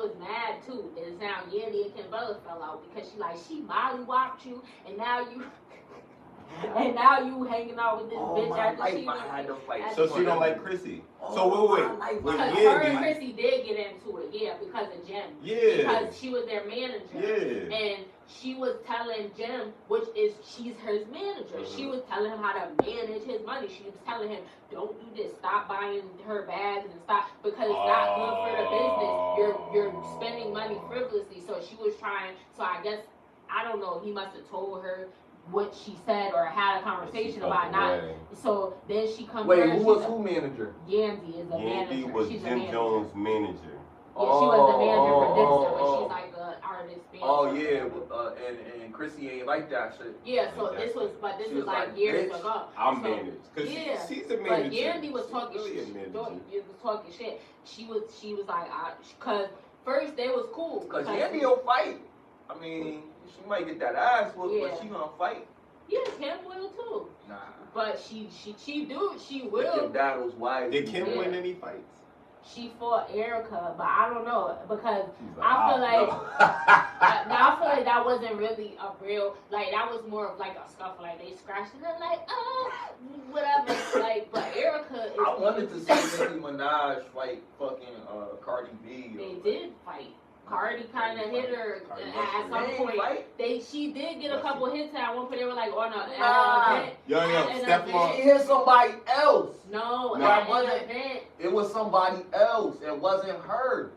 was mad too. And now Yandy and Kim Bella fell out because she mollywopped you, and now you. And now you hanging out with this bitch after she had to fight. So she don't like Chrissy. So wait. Because her and Chrissy did get into it, because of Jim. Yeah. Because she was their manager. Yeah. And she was telling Jim, she's his manager. She was telling him how to manage his money. She was telling him, don't do this. Stop buying her bags and stop, because it's not good for the business. You're spending money frivolously. So she was trying. So I guess, I don't know. He must have told her what she said or had a conversation about not. So then she comes. Wait, who was who manager? Yandy is the manager. Yandy was Jim Jones' manager. Yeah, she was the manager for Dipster, but she's like an artist. Oh yeah, and Chrissy ain't like that shit. Yeah, so this was like years ago. I'm managed because she's a manager. But Yandy was talking shit. Was talking shit. She was like, because first they was cool. Because Yandy will fight. I mean, she might get that ass whooped, but she gonna fight. Yeah, Kim will too. Nah. But she will. Kim battles wise. Did Kim win any fights? She fought Erika, but I don't know, because I feel like that wasn't really a real, like, that was more of like a stuff, like they scratched it and like, whatever, like, but Erika is. I wanted to see Nicki Minaj fight fucking Cardi B. They did fight. Cardi kind of hit her at some point. She did get a couple hits at one point. They were like on an event. Steph she hit somebody else. No, that wasn't. It was somebody else. It wasn't her.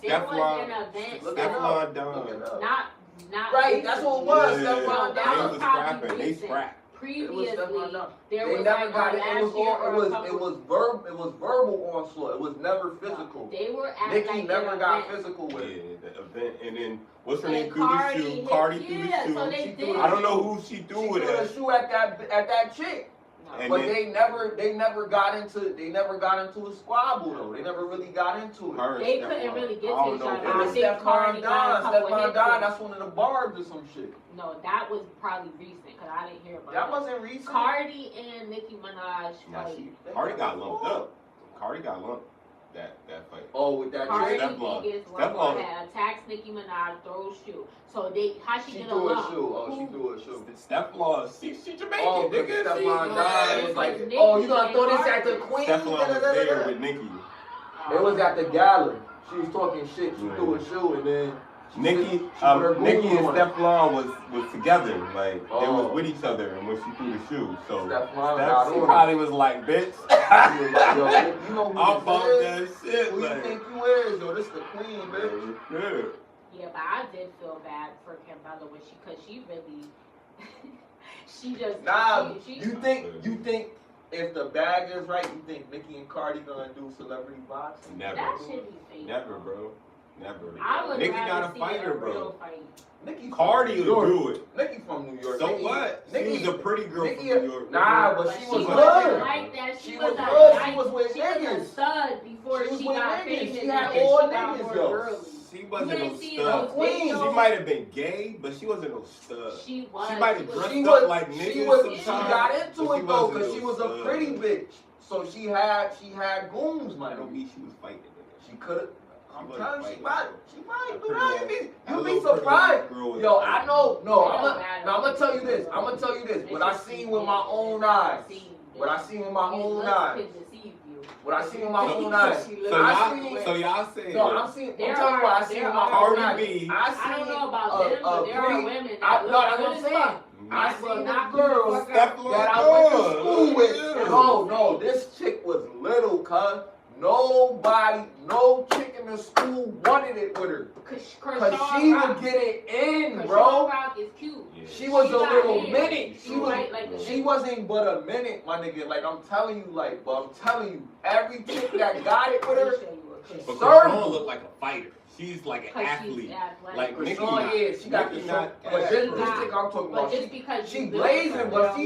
There was an event. Steph done. Not right. That's what it was. Yeah. Steph that was probably they scrapped. Previously, they never got it. It was verbal onslaught. It was never physical. They were Nicki never got physical with it. Yeah, the event, and then what's her name? Threw the shoe. Cardi threw the shoe. So they did. I don't know who she threw it at. She threw the shoe at that chick. And but they never got into a squabble though. They never really got into it. They couldn't really get to each other. I think Cardi got a couple hits. That's one of the barbs or some shit. No, that was probably recent because I didn't hear about that. That wasn't recent. Cardi and Nicki Minaj fight. Cardi got lumped up. Cardi got lumped. That fight. Oh, with that Cardi had attacks Nicki Minaj, throws shoe. So how she get a lump? She threw a shoe. Steph she Jamaican. Oh, nigga. Steph died. It was like, you gonna throw this at the queen? Steph was there with Nicki. It was at the gala. She was talking shit. She threw a shoe and then. Nicki and Stefan was together, like they was with each other, and when she threw the shoe, so she probably was like, "Bitch, you know who I'm about that shit." Who you think you is? Yo, this the queen, bitch. Yeah, but I did feel bad for Kim Bella when she really, she just. Nah, you think if the bag is right, you think Nicki and Cardi gonna do celebrity boxing? Never. That should be fake. Never, bro. Never. Nicki not a fighter, bro. Cardi will do it. Nicki from New York. So what? She was a pretty girl from New York. Nah, but she was good. Like that. She was good. She was with niggas. She was a stud before she got famous. She had all niggas, yo. She wasn't no stud. She might have been gay, but she wasn't no stud. She was. She might have dressed up like niggas. She got into it though, because she was a pretty bitch. So she had goons, man. Don't mean she was fighting. She could have. I'm telling you, she might do that. You'd be surprised. Yo, I know. No, I'm gonna tell you this. What I seen with my own eyes. What I seen with my own eyes. What I seen with my own eyes. So y'all say. No, I'm telling you what I seen with my own eyes. I don't know about them, but there are women that no, that's what I'm saying. I seen the girls that I went to school with. No, this chick was little, cuz. Nobody, no chick in the school wanted it with her. Cause she would get it in, bro. Is cute. Yeah. She was a little minute. She wasn't but a minute, my nigga. Like I'm telling you, every chick that got it with her, she but served. Krishan looked like a fighter. She's like an athlete. Like Nicki, she got the shoulder. But this chick I'm talking about, just because she blazing, but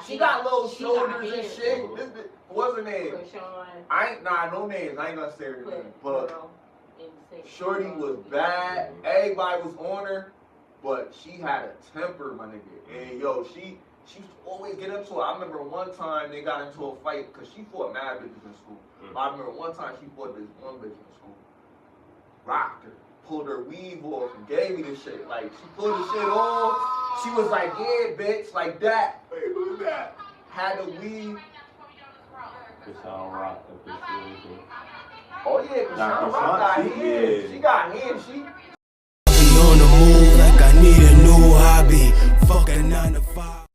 she got little shoulders and shit. What's her name? No names. I ain't gonna say her name. But Shorty was bad. Everybody was on her, but she had a temper, my nigga. And yo, she used to always get into it. I remember one time they got into a fight because she fought mad bitches in school. But I remember one time she fought this one bitch in school. Rocked her, pulled her weave off and gave me the shit. Like, she pulled the shit on. She was like, yeah, bitch, like that. Wait, who's that? Had the weave. Krishan Rock Appreciation. Oh yeah, Krishan Rock got hands. She got hands. She on the move like I need a new hobby. Fuck a 9 to 5.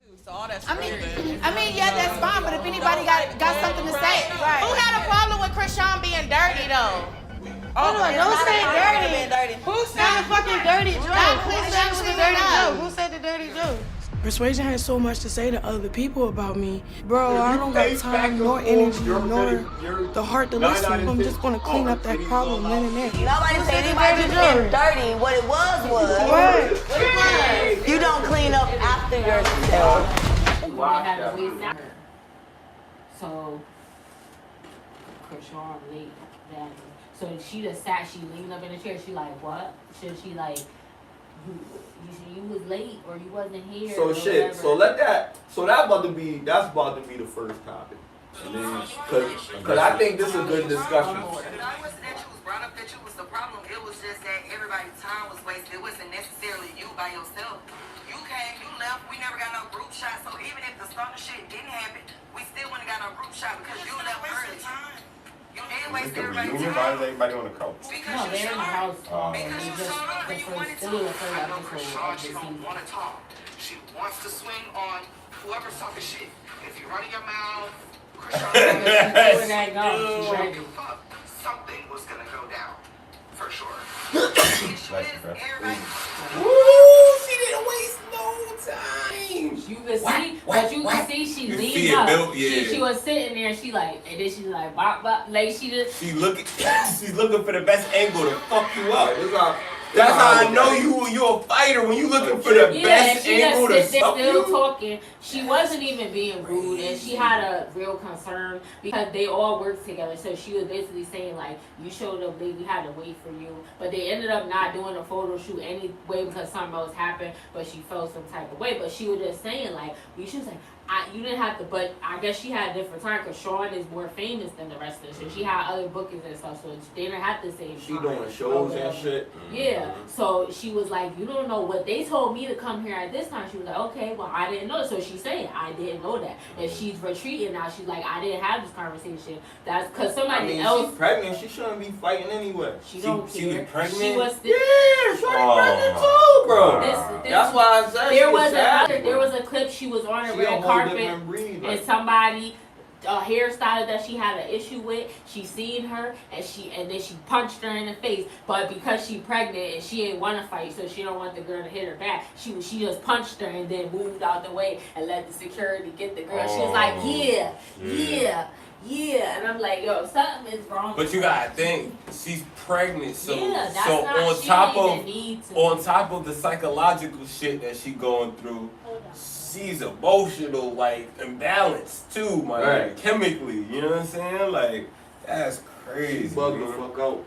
I mean, yeah, that's fine. But if anybody got something to say, right. Who had a problem with Krishan being dirty though? Hold on, don't say dirty. Who said the fucking dirty joke? Who said the dirty joke? Who said the dirty joke? Persuasion has so much to say to other people about me. Bro, I don't got time, nor energy, nor the heart to listen. I'm just gonna clean up that problem then and there. Nobody said anybody being dirty. What it was. You don't clean up after yourself. So, Krishan late that. So she just sat, she leaned up in the chair, she like, what? Should she like, you was late or you wasn't here? So shit, whatever. That's about to be the first topic. And then, cause I think this is a good discussion. It wasn't that you was brought up that you was the problem. It was just that everybody's time was wasted. It wasn't necessarily you by yourself. You came, you left, we never got no group shot. So even if the stunner shit didn't happen, we still wouldn't got no group shot because you left early. You didn't waste everybody's time. Why is everybody on the couch? No, they're in the house. Because you showed up and you wanted to. I know Krishan, she don't want to talk. She wants to swing on whoever's talking shit. If you're running your mouth, Krishan, something was gonna go down. For sure. The issue is everybody. Woo! She didn't waste no time. You can see, but you can see she leaned up. She was sitting there. She like, and then she's like, bop bop, like she's looking for the best angle to fuck you up. That's how I know you a fighter when you looking for the best angle to fuck you. Still talking. She wasn't even being rude, and she had a real concern because they all worked together. So she was basically saying like, you showed up late, we had to wait for you. But they ended up not doing a photo shoot anyway because something else happened. But she felt some type of way. But she was just saying like, she was like, you didn't have to, but I guess she had a different time because Sean is more famous than the rest of us. So she had other bookings and stuff, so they didn't have to say she doing shows and shit. Yeah, so she was like, you don't know what they told me to come here at this time. She was like, okay, well, I didn't know. So she's saying, I didn't know that. And she's retreating now. She's like, I didn't have this conversation. That's because somebody else. She's pregnant. She shouldn't be fighting anyway. She don't care. She was pregnant? She was still. Yeah, she's pregnant too, bro. That's why I said there was a clip she was on a red carpet and somebody a hairstylist that she had an issue with, she seen her and then she punched her in the face. But because she pregnant and she ain't want to fight, so she don't want the girl to hit her back, she just punched her and then moved out the way and let the security get the girl. She was like, yeah. And I'm like, yo, something is wrong. But you gotta think, she's pregnant, so on top of the psychological shit that she going through, she's emotional, like, imbalanced too, like, chemically, you know what I'm saying? Like, that's crazy. Bug the fuck out.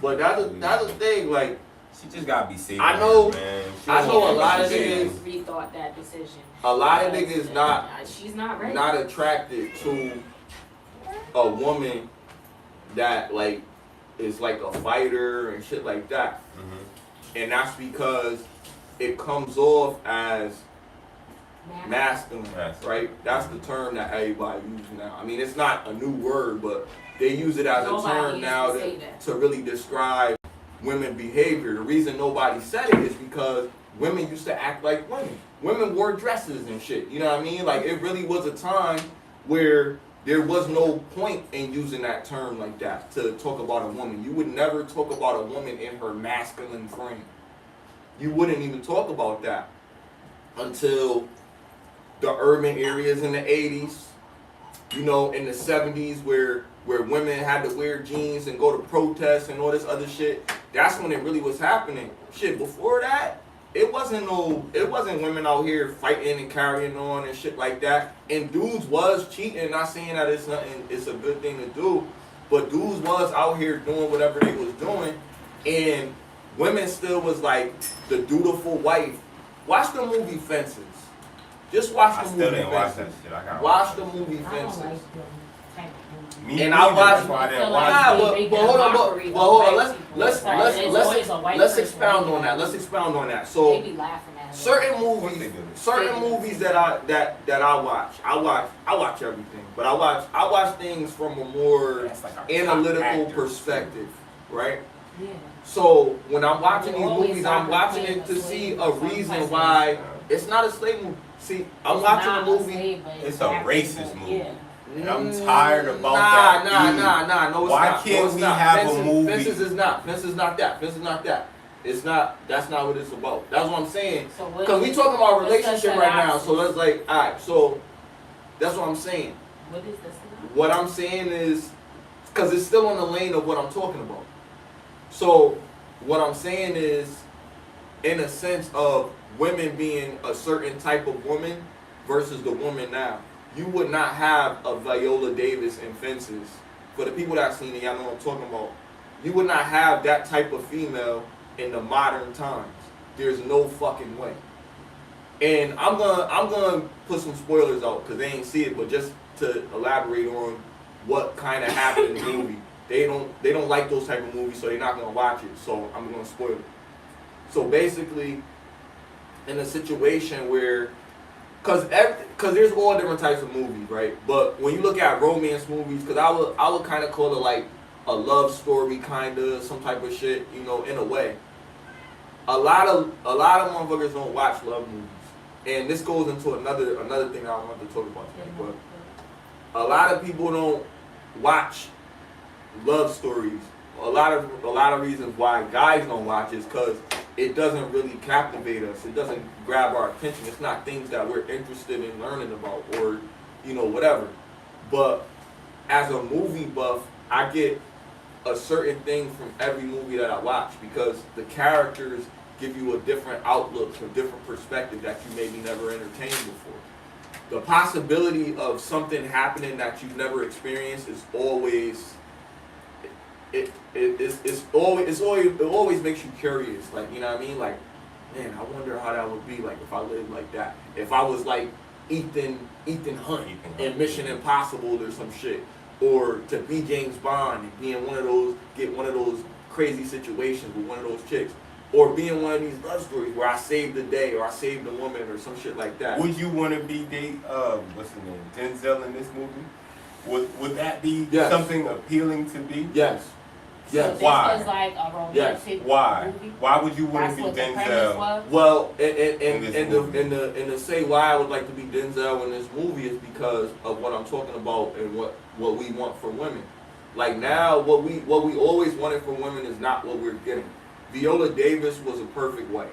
But that's the thing, like, she just gotta be safe. I know, man. I know a lot of niggas rethought that decision. A lot of niggas she's not ready. Not attracted to a woman that like is like a fighter and shit like that. Mm-hmm. And that's because it comes off as masculine, right? That's the term that everybody uses now. I mean, it's not a new word, but they use it as a term now to really describe women behavior. The reason nobody said it is because women used to act like women. Women wore dresses and shit, you know what I mean? Like, it really was a time where there was no point in using that term like that to talk about a woman. You would never talk about a woman in her masculine frame. You wouldn't even talk about that until the urban areas in the 80s, you know, in the 70s where women had to wear jeans and go to protests and all this other shit. That's when it really was happening. Shit, before that, it wasn't women out here fighting and carrying on and shit like that. And dudes was cheating, not saying that it's a good thing to do, but dudes was out here doing whatever they was doing, and women still was like the dutiful wife. Watch the movie Fences. Just watch the movie Fences. Watch the movie Fences. and I watched. But hold on. Let's expound on that. Let's expound on that. So certain movies that I watch everything, but I watch things from a more analytical perspective, right? Yeah. So when I'm watching these movies, I'm watching it to see a reason why it's not a slave movie. See, I'm watching a movie. It's a racist movie. And I'm tired about that. Nah. No, it's why not. can't we have a movie? Fences is not that. It's not. That's not what it's about. That's what I'm saying. Because we talking about relationship right now. So let's like, all right. So that's what I'm saying. What is this about? What I'm saying is, because it's still in the lane of what I'm talking about. So what I'm saying is, in a sense of women being a certain type of woman versus the woman now. You would not have a Viola Davis in Fences. For the people that seen it, y'all know what I'm talking about. You would not have that type of female in the modern times. There's no fucking way. And I'm gonna put some spoilers out because they ain't see it, but just to elaborate on what kind of happened in the movie. They don't like those type of movies, so they're not gonna watch it. So I'm gonna spoil it. So basically, in a situation where, cause there's all different types of movies, right? But when you look at romance movies, cause I would kind of call it like a love story, kind of some type of shit, you know, in a way. A lot of motherfuckers don't watch love movies, and this goes into another thing I want to talk about today. But a lot of people don't watch love stories. A lot of reasons why guys don't watch is because it doesn't really captivate us. It doesn't grab our attention. It's not things that we're interested in learning about or, you know, whatever. But as a movie buff, I get a certain thing from every movie that I watch because the characters give you a different outlook, a different perspective that you maybe never entertained before. The possibility of something happening that you've never experienced is always... It always makes you curious, like, you know what I mean? Like, man, I wonder how that would be like if I lived like that. If I was like Ethan Hunt in Mission Impossible or some shit, or to be James Bond and be in get one of those crazy situations with one of those chicks, or be in one of these love stories where I saved the day or I saved a woman or some shit like that. Would you want to be what's his name, Denzel in this movie? Would that be something appealing to be? Yes. Yes. So why? Was like a romantic Why? movie? Why would you want to be Denzel? Well, and to say why I would like to be Denzel in this movie is because of what I'm talking about and what we want for women. Like now, what we always wanted for women is not what we're getting. Viola Davis was a perfect wife.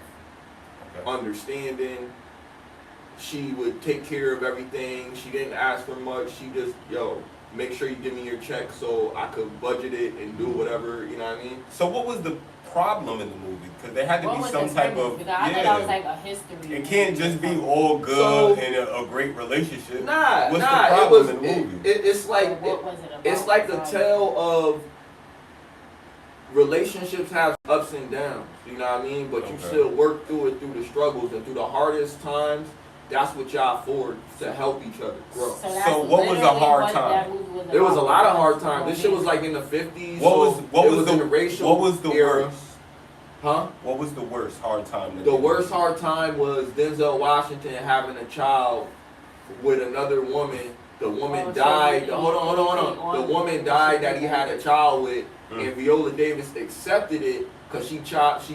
Okay. Understanding. She would take care of everything. She didn't ask for much. She just, make sure you give me your check so I could budget it and do whatever, you know what I mean? So what was the problem in the movie? Because there had to be some type of... Because I thought that was like a history. It can't just be all good and a great relationship. What's the problem in the movie? It's like the tale of relationships have ups and downs, you know what I mean? But you still work through it, through the struggles and through the hardest times. That's what y'all for, to help each other grow. So what was a hard time? There was a lot of hard times. This shit was like in the 50s. What was the racial What was the era. worst? Huh? What was the worst hard time? The worst hard time was Denzel Washington having a child with another woman. The woman died. Hold on. The woman died that he had a child with, and Viola Davis accepted it. Because she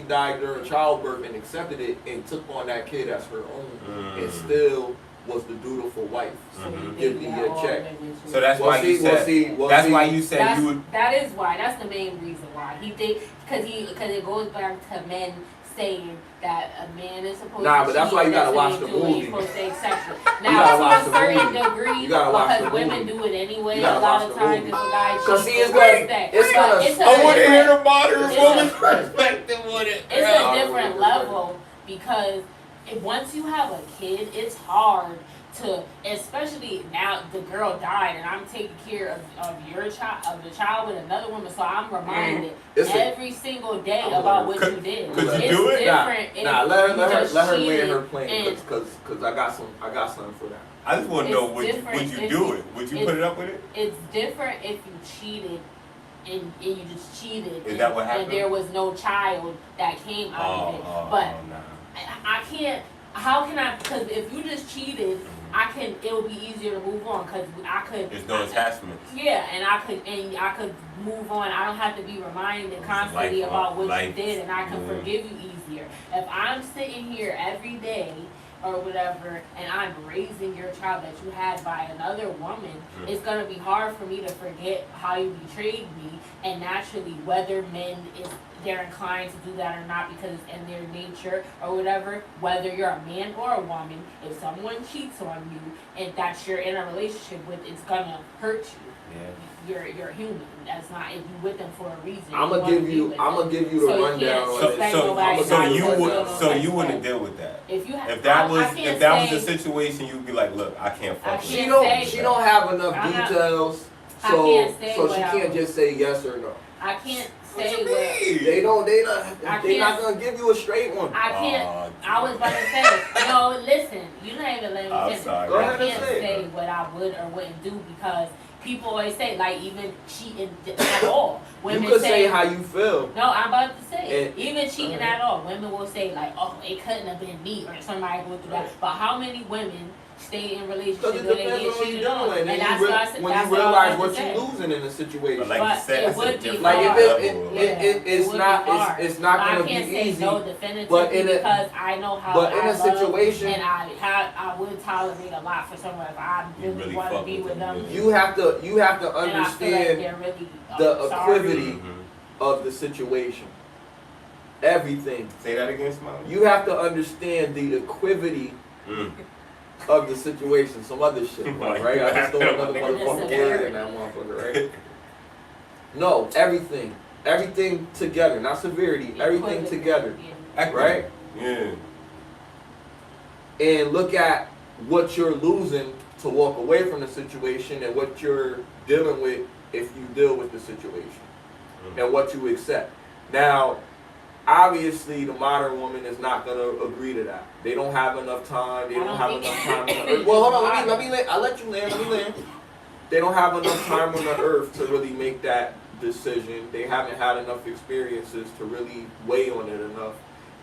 died during childbirth and accepted it and took on that kid as her own and still was the dutiful wife. Give me a check. So that's why you said you would. That is why. That's the main reason why he did. Because it goes back to men saying that a man is supposed to. But that's why you gotta watch the movie. Now, to a certain degree, because women do it anyway. A lot of times, if a guy cheats, I want to hear the modern woman's perspective on it. It's a different level because once you have a kid, it's hard to, especially now the girl died and I'm taking care of your child, of the child with another woman, so I'm reminded every single day about what you did. Could you do it? Nah, let her land her plane, cause I got something for that. I just want to know, would you do it? Would you put it up with it? It's different if you cheated and you just cheated. Is that what happened? And there was no child that came out of it. But I can't. How can I? Because if you just cheated, it would be easier to move on. Because I could. There's no attachment. Yeah, and I could move on. I don't have to be reminded constantly about what you did, and I can forgive you easier. If I'm sitting here every day or whatever, and I'm raising your child that you had by another woman, it's gonna be hard for me to forget how you betrayed me. And naturally, whether they're inclined to do that or not because it's in their nature or whatever, whether you're a man or a woman, if someone cheats on you and that you're in a relationship with, it's gonna hurt you. Yeah. You're human. That's not, if you with them for a reason. I'm gonna give you the rundown on it. So you wouldn't deal with that. If that was the situation, you'd be like, look, I can't fuck with you. She don't have enough details, so she can't just say yes or no. I can't say what you mean? They're not gonna give you a straight one. I can't. I was about to say, no, listen, you not even let me finish. I can't say what I would or wouldn't do because people always say, like, even cheating at all. Women you could say how you feel. No, I'm about to say, even cheating at all. Women will say, like, oh, it couldn't have been me or somebody go through that. But how many women stay in relationships where they get cheated on? And that's when you realize what you're losing in a situation. But like you said, it would be like hard. It's not going to be easy. I can't say no definitively because I know how but in a situation, and I would tolerate a lot for someone if I really want to be with them. You have to understand the acclivity of the situation. Everything. Say that again, Smiley. You have to understand the acclivity of the situation. Some other shit, right? I just throw another motherfucking word in that motherfucker, right? No, everything. Everything together. Not severity. Everything together. Right? Yeah. And look at what you're losing to walk away from the situation and what you're dealing with if you deal with the situation. And what you accept. Now, obviously, the modern woman is not going to agree to that. They don't have enough time. They don't have enough time on the earth. Well, hold on. Let me I'll let you land. Let me land. They don't have enough time on the earth to really make that decision. They haven't had enough experiences to really weigh on it enough.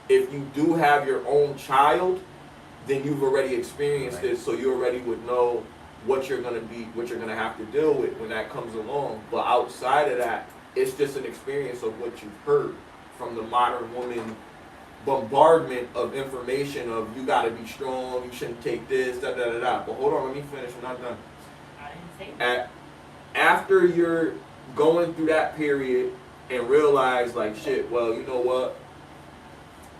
If you do have your own child, then you've already experienced it, so you already would know what you're going to have to deal with when that comes along. But outside of that, it's just an experience of what you've heard from the modern woman bombardment of information of you gotta be strong, you shouldn't take this, da da da da. But hold on, let me finish, I'm not done. I didn't say after you're going through that period and realize like shit, well, you know what?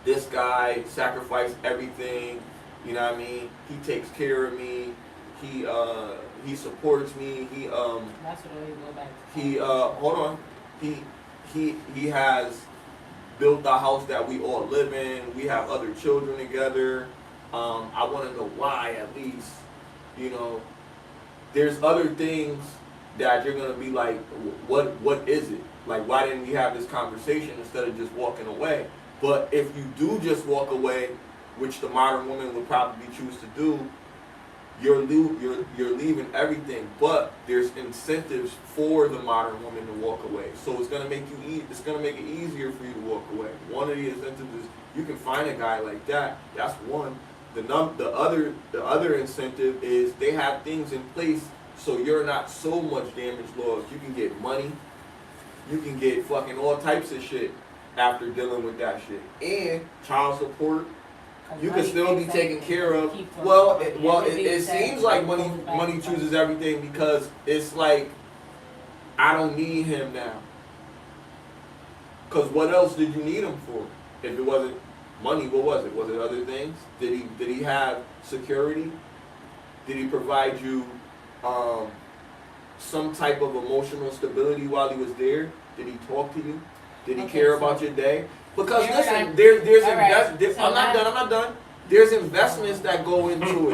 This guy sacrificed everything, you know what I mean? He takes care of me, he supports me, that's what we go back to. Hold on. He has built the house that we all live in. We have other children together. I want to know why, at least. You know, there's other things that you're gonna be like, what is it? Like, why didn't we have this conversation instead of just walking away? But if you do just walk away, which the modern woman would probably choose to do, you're leaving everything. But there's incentives for the modern woman to walk away. So it's gonna make it easier for you to walk away. One of the incentives is you can find a guy like that. That's one. The other incentive is they have things in place so you're not so much damage lost. You can get money. You can get fucking all types of shit after dealing with that shit. And child support. You can still be taken care of. Well, it seems like money chooses everything because it's like, I don't need him now. Because what else did you need him for? If it wasn't money, what was it? Was it other things? Did he have security? Did he provide you some type of emotional stability while he was there? Did he talk to you? Did he care about your day? Because listen, I'm not done. there's investments that go into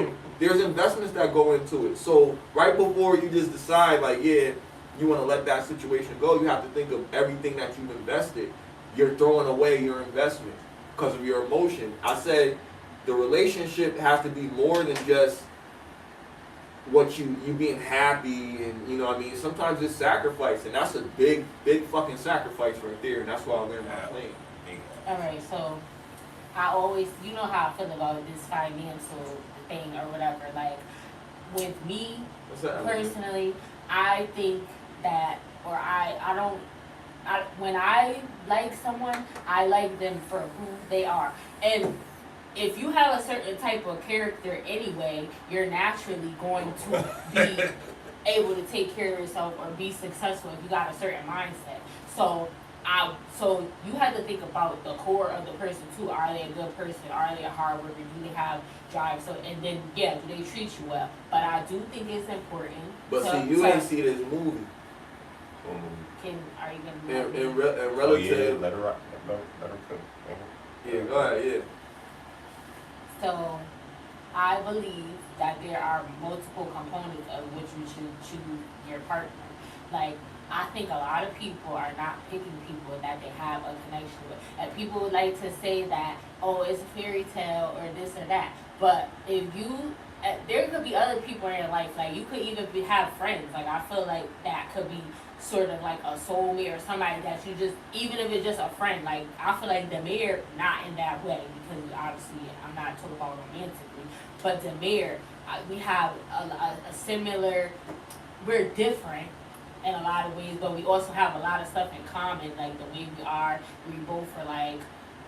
it. So right before you just decide, like, yeah, you want to let that situation go, you have to think of everything that you've invested. You're throwing away your investment because of your emotion. I said the relationship has to be more than just what you being happy, and you know what I mean, sometimes it's sacrifice, and that's a big fucking sacrifice right there, and that's why I learned my plan. Alright, so I always, you know how I feel about this financial thing or whatever, like with me personally, I think that, or when I like someone, I like them for who they are. And if you have a certain type of character anyway, you're naturally going to be able to take care of yourself or be successful if you got a certain mindset. So you have to think about the core of the person too. Are they a good person? Are they a hard worker? Do they have drive? So, and then do they treat you well? But I do think it's important. But see, you ain't see this movie. Are you gonna and relative? Let her cook. Yeah, go ahead. Yeah. So, I believe that there are multiple components of which you should choose your partner. Like, I think a lot of people are not picking people that they have a connection with. And people would like to say that, oh, it's a fairy tale or this or that. But if you, there could be other people in your life. Like, you could even have friends. Like, I feel like that could be sort of like a soulmate or somebody that you just, even if it's just a friend. Like, I feel like Demir, not in that way, because obviously I'm not talking about romantically. But Demir, we have a similar, we're different in a lot of ways, but we also have a lot of stuff in common, like the way we are. We both are like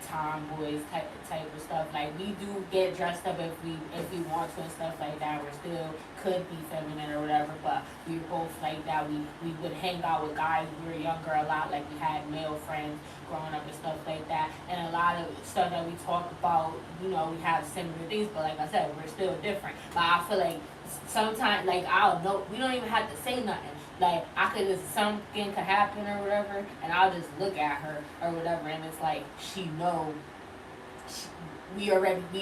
tomboys type of stuff. Like, we do get dressed up if we want to and stuff like that. We're still could be feminine or whatever, but we were both like that. We would hang out with guys when we were younger a lot. Like, we had male friends growing up and stuff like that, and a lot of stuff that we talk about, you know, we have similar things, but like I said, we're still different. But I feel like sometimes, like, I'll know, we don't even have to say nothing. Like, I could just, something could happen or whatever, and I'll just look at her or whatever, and it's like, she know, we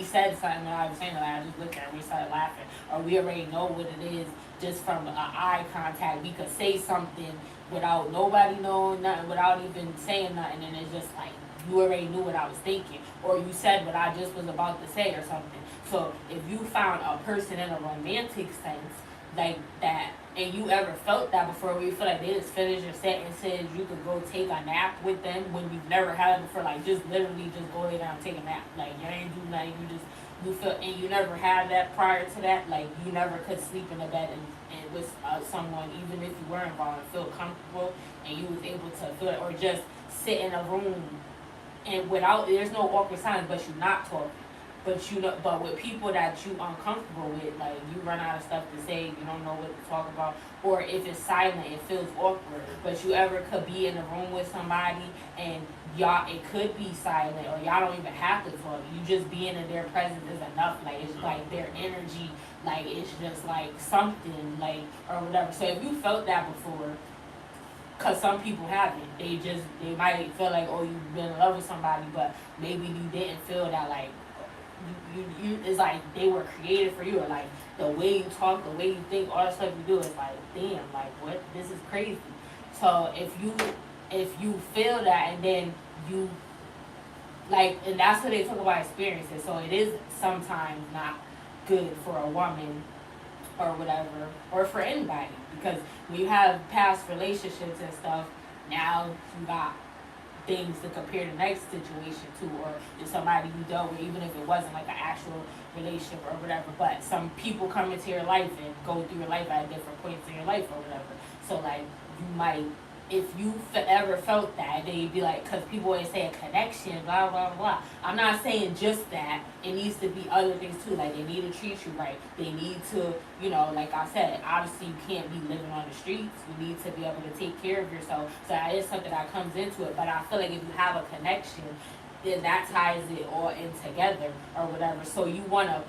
said something, and I was saying, like, I just looked at her, we started laughing, or we already know what it is just from eye contact. We could say something without nobody knowing nothing, without even saying nothing, and it's just like, you already knew what I was thinking, or you said what I just was about to say or something. So if you found a person in a romantic sense like that, and you ever felt that before, where you feel like they just finished your set and said you could go take a nap with them when you've never had it before, like, just literally just go lay down and take a nap, like, you ain't do nothing, you feel, and you never had that prior to that, like, you never could sleep in a bed and with someone, even if you were involved, and feel comfortable, and you was able to feel it, or just sit in a room and without, there's no awkward silence, but you're not talking. But but with people that you uncomfortable with, like, you run out of stuff to say, you don't know what to talk about, or if it's silent, it feels awkward. But you ever could be in a room with somebody and it could be silent, or y'all don't even have to talk. You just being in their presence is enough. Like, it's like their energy, like, it's just like something, like, or whatever. So if you felt that before, because some people haven't, they might feel like, oh, you've been in love with somebody, but maybe you didn't feel that, like, you it's like they were created for you, or like the way you talk, the way you think, all the stuff you do is like, damn, like, what, this is crazy. So if you feel that, and then you like, and that's what they talk about experiences. So it is sometimes not good for a woman or whatever, or for anybody, because when you have past relationships and stuff, now you got things to compare the next situation to, or if somebody you dealt with, even if it wasn't like an actual relationship or whatever, but some people come into your life and go through your life at different points in your life or whatever. So like, you might, if you ever felt that, then you'd be like, because people always say a connection, blah, blah, blah. I'm not saying just that. It needs to be other things too. Like, they need to treat you right. They need to, you know, like I said, obviously you can't be living on the streets. You need to be able to take care of yourself. So that is something that comes into it. But I feel like if you have a connection, then that ties it all in together or whatever. So you gonna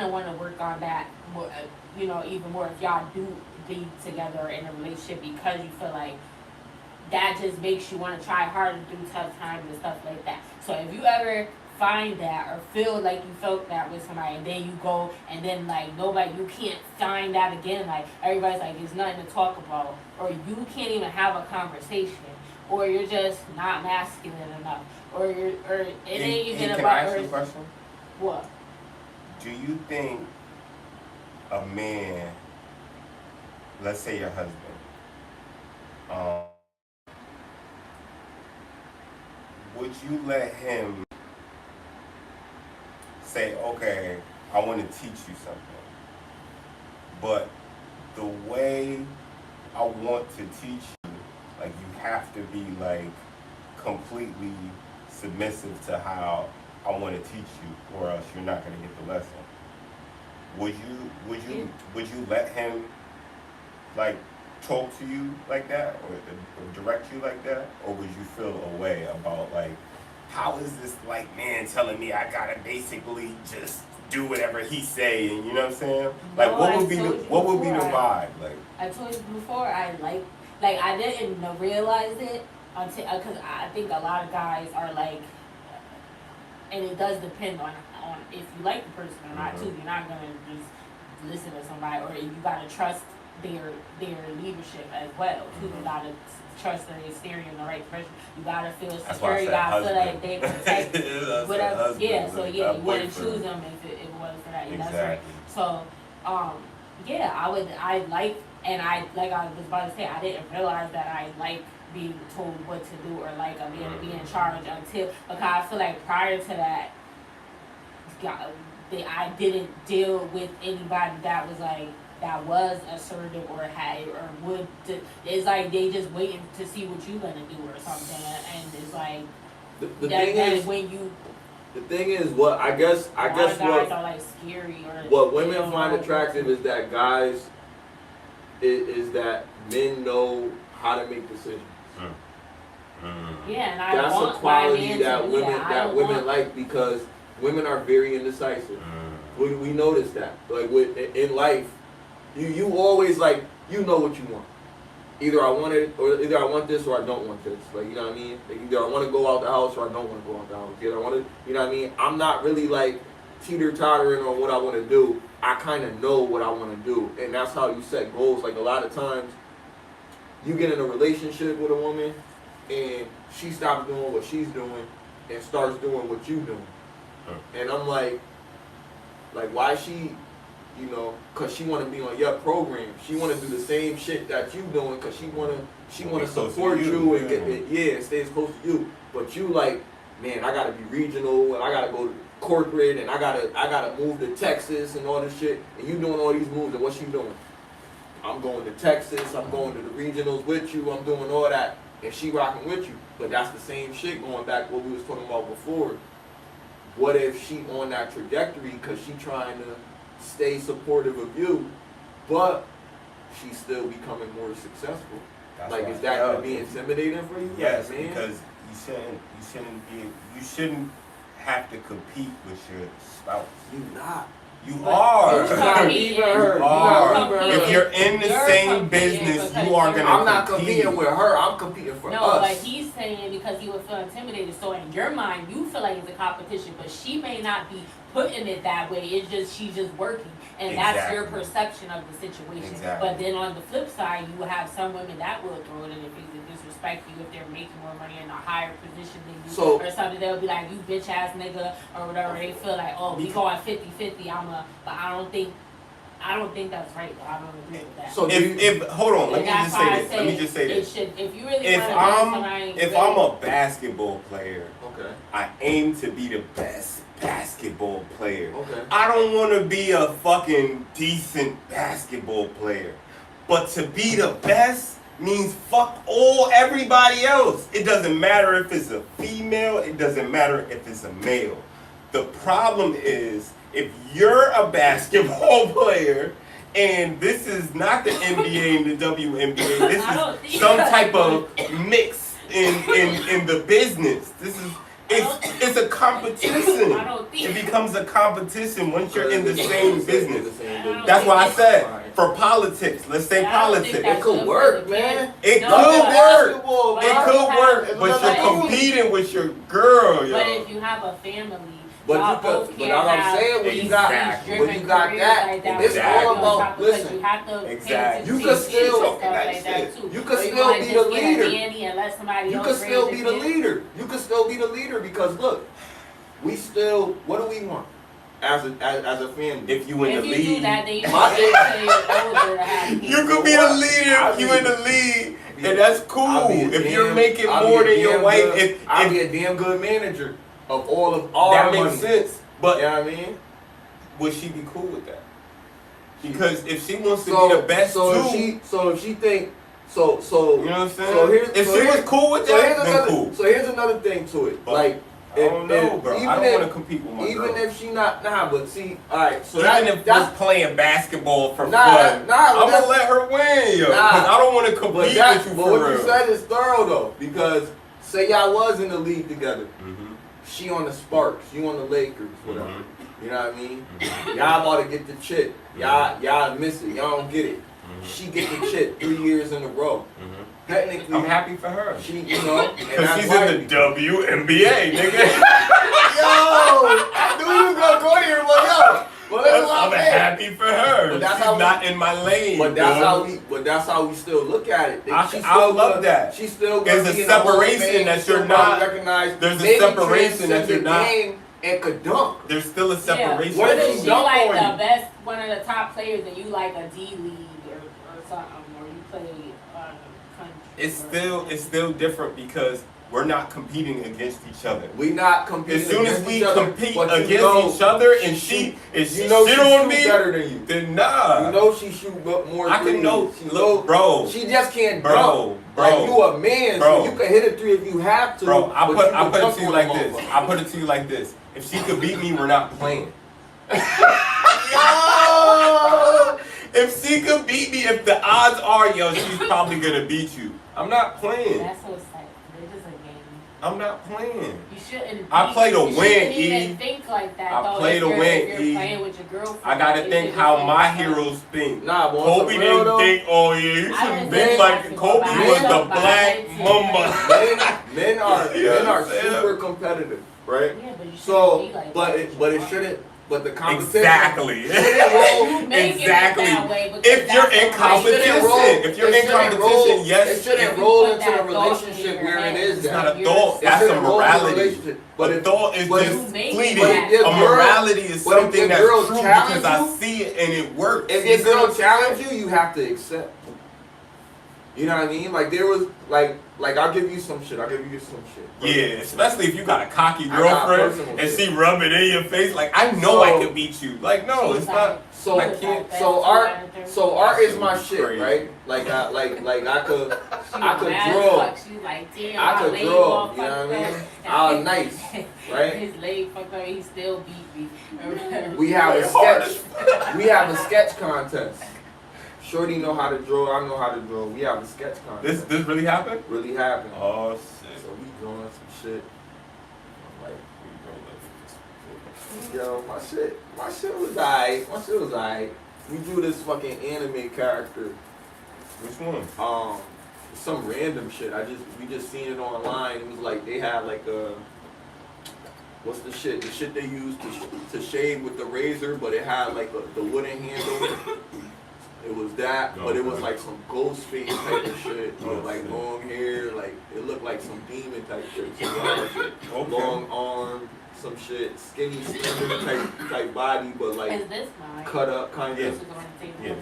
wanna work on that more, you know, even more if y'all do be together in a relationship, because you feel like that just makes you want to try harder through tough times and stuff like that. So if you ever find that or feel like you felt that with somebody, and then you go and then like nobody, you can't find that again. Like everybody's like, there's nothing to talk about, or you can't even have a conversation, or you're just not masculine enough, or it ain't even about. Can I ask you a question? What? Do you think a man, let's say your husband, would you let him say, okay, I want to teach you something, but the way I want to teach you, like you have to be like completely submissive to how I want to teach you, or else you're not going to get the lesson. Would you let him like talk to you like that, or direct you like that, or would you feel a way about like, how is this like man telling me I gotta basically just do whatever he say, and you know what I'm saying? Like, what would be the vibe? Like, I told you before, I didn't realize it until because I think a lot of guys are like, and it does depend on if you like the person or not too. You're not gonna just listen to somebody, or you gotta trust their leadership as well too. You gotta trust that they're steering in the right direction. You gotta feel secure. You gotta feel like they protect whatever. Yeah, so yeah, you wouldn't choose them if it wasn't for that. Yeah, exactly. that's right. So yeah, I was about to say, I didn't realize that I like being told what to do or like a man to be in charge until, because I feel like prior to that, I didn't deal with anybody that was like, that was assertive or had or would. It's like they just waiting to see what you gonna do or something, and it's like the thing is what I guess guys what are like scary or what women find attractive is that guys is that men know how to make decisions. Yeah, and that's a quality that women like, because women are very indecisive. We notice that, like in life, you always like, you know what you want. Either I want it, or either I want this, or I don't want this. Like, you know what I mean? Like, either I want to go out the house, or I don't want to go out the house. Either I want to, you know what I mean? I'm not really like teeter-tottering on what I want to do. I kind of know what I want to do, and that's how you set goals. Like, a lot of times, you get in a relationship with a woman, and she stops doing what she's doing, and starts doing what you're doing. And I'm like, why she, you know, because she want to be on your program. She want to do the same shit that you doing, because she want to support you and get it, and stay as close to you. But you like, man, I got to be regional, and I got to go to corporate, and I gotta move to Texas and all this shit. And you doing all these moves, and what she doing? I'm going to Texas, I'm going to the regionals with you, I'm doing all that. And she rocking with you. But that's the same shit going back to what we was talking about before. What if she on that trajectory because she trying to stay supportive of you, but she's still becoming more successful? That's like, is that gonna be intimidating for you? Yes, man? Because you shouldn't have to compete with your spouse. You are. If you're in the same business, you are gonna. I'm not competing with her. I'm competing for us. No, but he's saying because he would feel intimidated. So in your mind, you feel like it's a competition, but she may not be putting it that way. It's just she's just working, and that's your perception of the situation. But then on the flip side, you will have some women that will throw it in their face and disrespect you if they're making more money in a higher position than you, or something. They'll be like, you bitch ass nigga, or whatever. They feel like, oh, we going 50-50. But I don't think that's right. But I don't agree with that. So if hold on, let me just say this. If you really if I'm a basketball player, okay, I aim to be the best basketball player. Okay. I don't want to be a fucking decent basketball player, but to be the best means fuck everybody else. It doesn't matter if it's a female. It doesn't matter if it's a male. The problem is, if you're a basketball player, and this is not the NBA and the WNBA, this is some type of mix in the business. It's a competition. It becomes a competition once you're in the same business. That's why I said, for politics. Let's say politics. It could work, man. It could work. It could work, but you're competing with your girl, yo. But if you have a family, but all I'm saying, when you got that, it's all about, listen, you can still be the leader. You can still be the leader. You can still be the leader because look, we still, what do we want as a family? If you in the lead, you could be the leader if you in the lead, and that's cool. If you're making more than your wife, I'll be a damn good manager of all that money. Makes sense. But you know what I mean? Would she be cool with that? Because if she wants to be the best if she think you know what I'm saying? If she was cool with that, then cool. So here's another thing to it. But like, I don't know, bro. I don't want to compete with my girl. Even if she not, but see, alright, so even if that's playing basketball for fun, I'm gonna let her win, yo. Because I don't want to compete with you for real. But what you said is thorough though, because say y'all was in the league together. She on the Sparks, you on the Lakers, whatever. You know what I mean? Y'all about to get the chip. Y'all miss it. Y'all don't get it. She get the chip 3 years in a row. Technically, I'm happy for her. She, you know, because she's in the WNBA, nigga. Yo, I knew you was gonna go here, but yo. I'm happy for her. But that's she's not in my lane. But that's how we still look at it. I love that. She's still there's a separation that you're not recognized. There's a separation that you're not. And could dunk. There's still a separation. What if she like the best, one of the top players, and you like a D League or something, or you play country? It's still different because we're not competing against each other. We not competing. As soon as we compete against each other, and she shit on me, better than you. Then nah. You know she shoot more. I can know. Look, bro. She just can't dunk. Like you a man, bro. So you can hit a three if you have to. Bro, I put it to you like this. I put it to you like this. If she could beat me, we're not playing. Yo! If she could beat me, if the odds are, yo, she's probably gonna beat you. I'm not playing. That's so sad. It is a game. I'm not playing. You shouldn't. I play to win, E. Even think like that. I play to win, E. Playing with your girlfriend, I gotta think how my heroes think. Nah, boy, Kobe didn't think, oh yeah, you should be like Kobe was the black mamba. Men are super competitive, right? Yeah, but you so, be like but it shouldn't. But the competition exactly. If you're in competition, yes, it shouldn't roll into the relationship where it is. It's not a thought. That's a morality. But a thought is just fleeting. A morality is something that's true because I see it and it works. If your girl challenge you, you have to accept. You know what I mean? Like there was like I'll give you some shit. Yeah, especially if you got a cocky girlfriend and she rub it in your face. Like I know I can beat you. Like no, it's not. So I can't. So art is my shit, crazy. Right? Like I could draw. I could draw. You know what I mean? Nice, right? His leg fucked up. He still beat me. We have a sketch. We have a sketch contest. Shorty know how to draw, I know how to draw. We have a sketch contest. This really happened? Really happened. Oh shit. So we drawing some shit. I'm like, yo, my shit was alright. We drew this fucking anime character. Which one? Some random shit. We just seen it online. It was like they had like a what's the shit? The shit they used to shave with the razor, but it had like the wooden handle. It was that, but it was like some ghost face type of shit, with like long hair, like it looked like some demon type shit. So long arm, some shit, skinny, slender type body, but like cut up kind of. Yeah,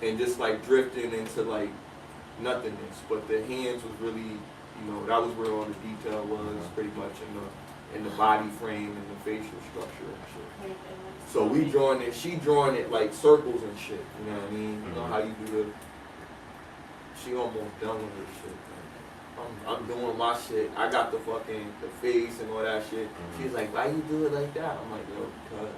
and just like drifting into like nothingness. But the hands was really, that was where all the detail was, pretty much in the body frame and the facial structure and shit. So we drawing it, she drawing it like circles and shit, you know what I mean? You know how you do she almost done with her shit. I'm doing my shit, I got the face and all that shit. She's like, why you do it like that? I'm like, yo, because.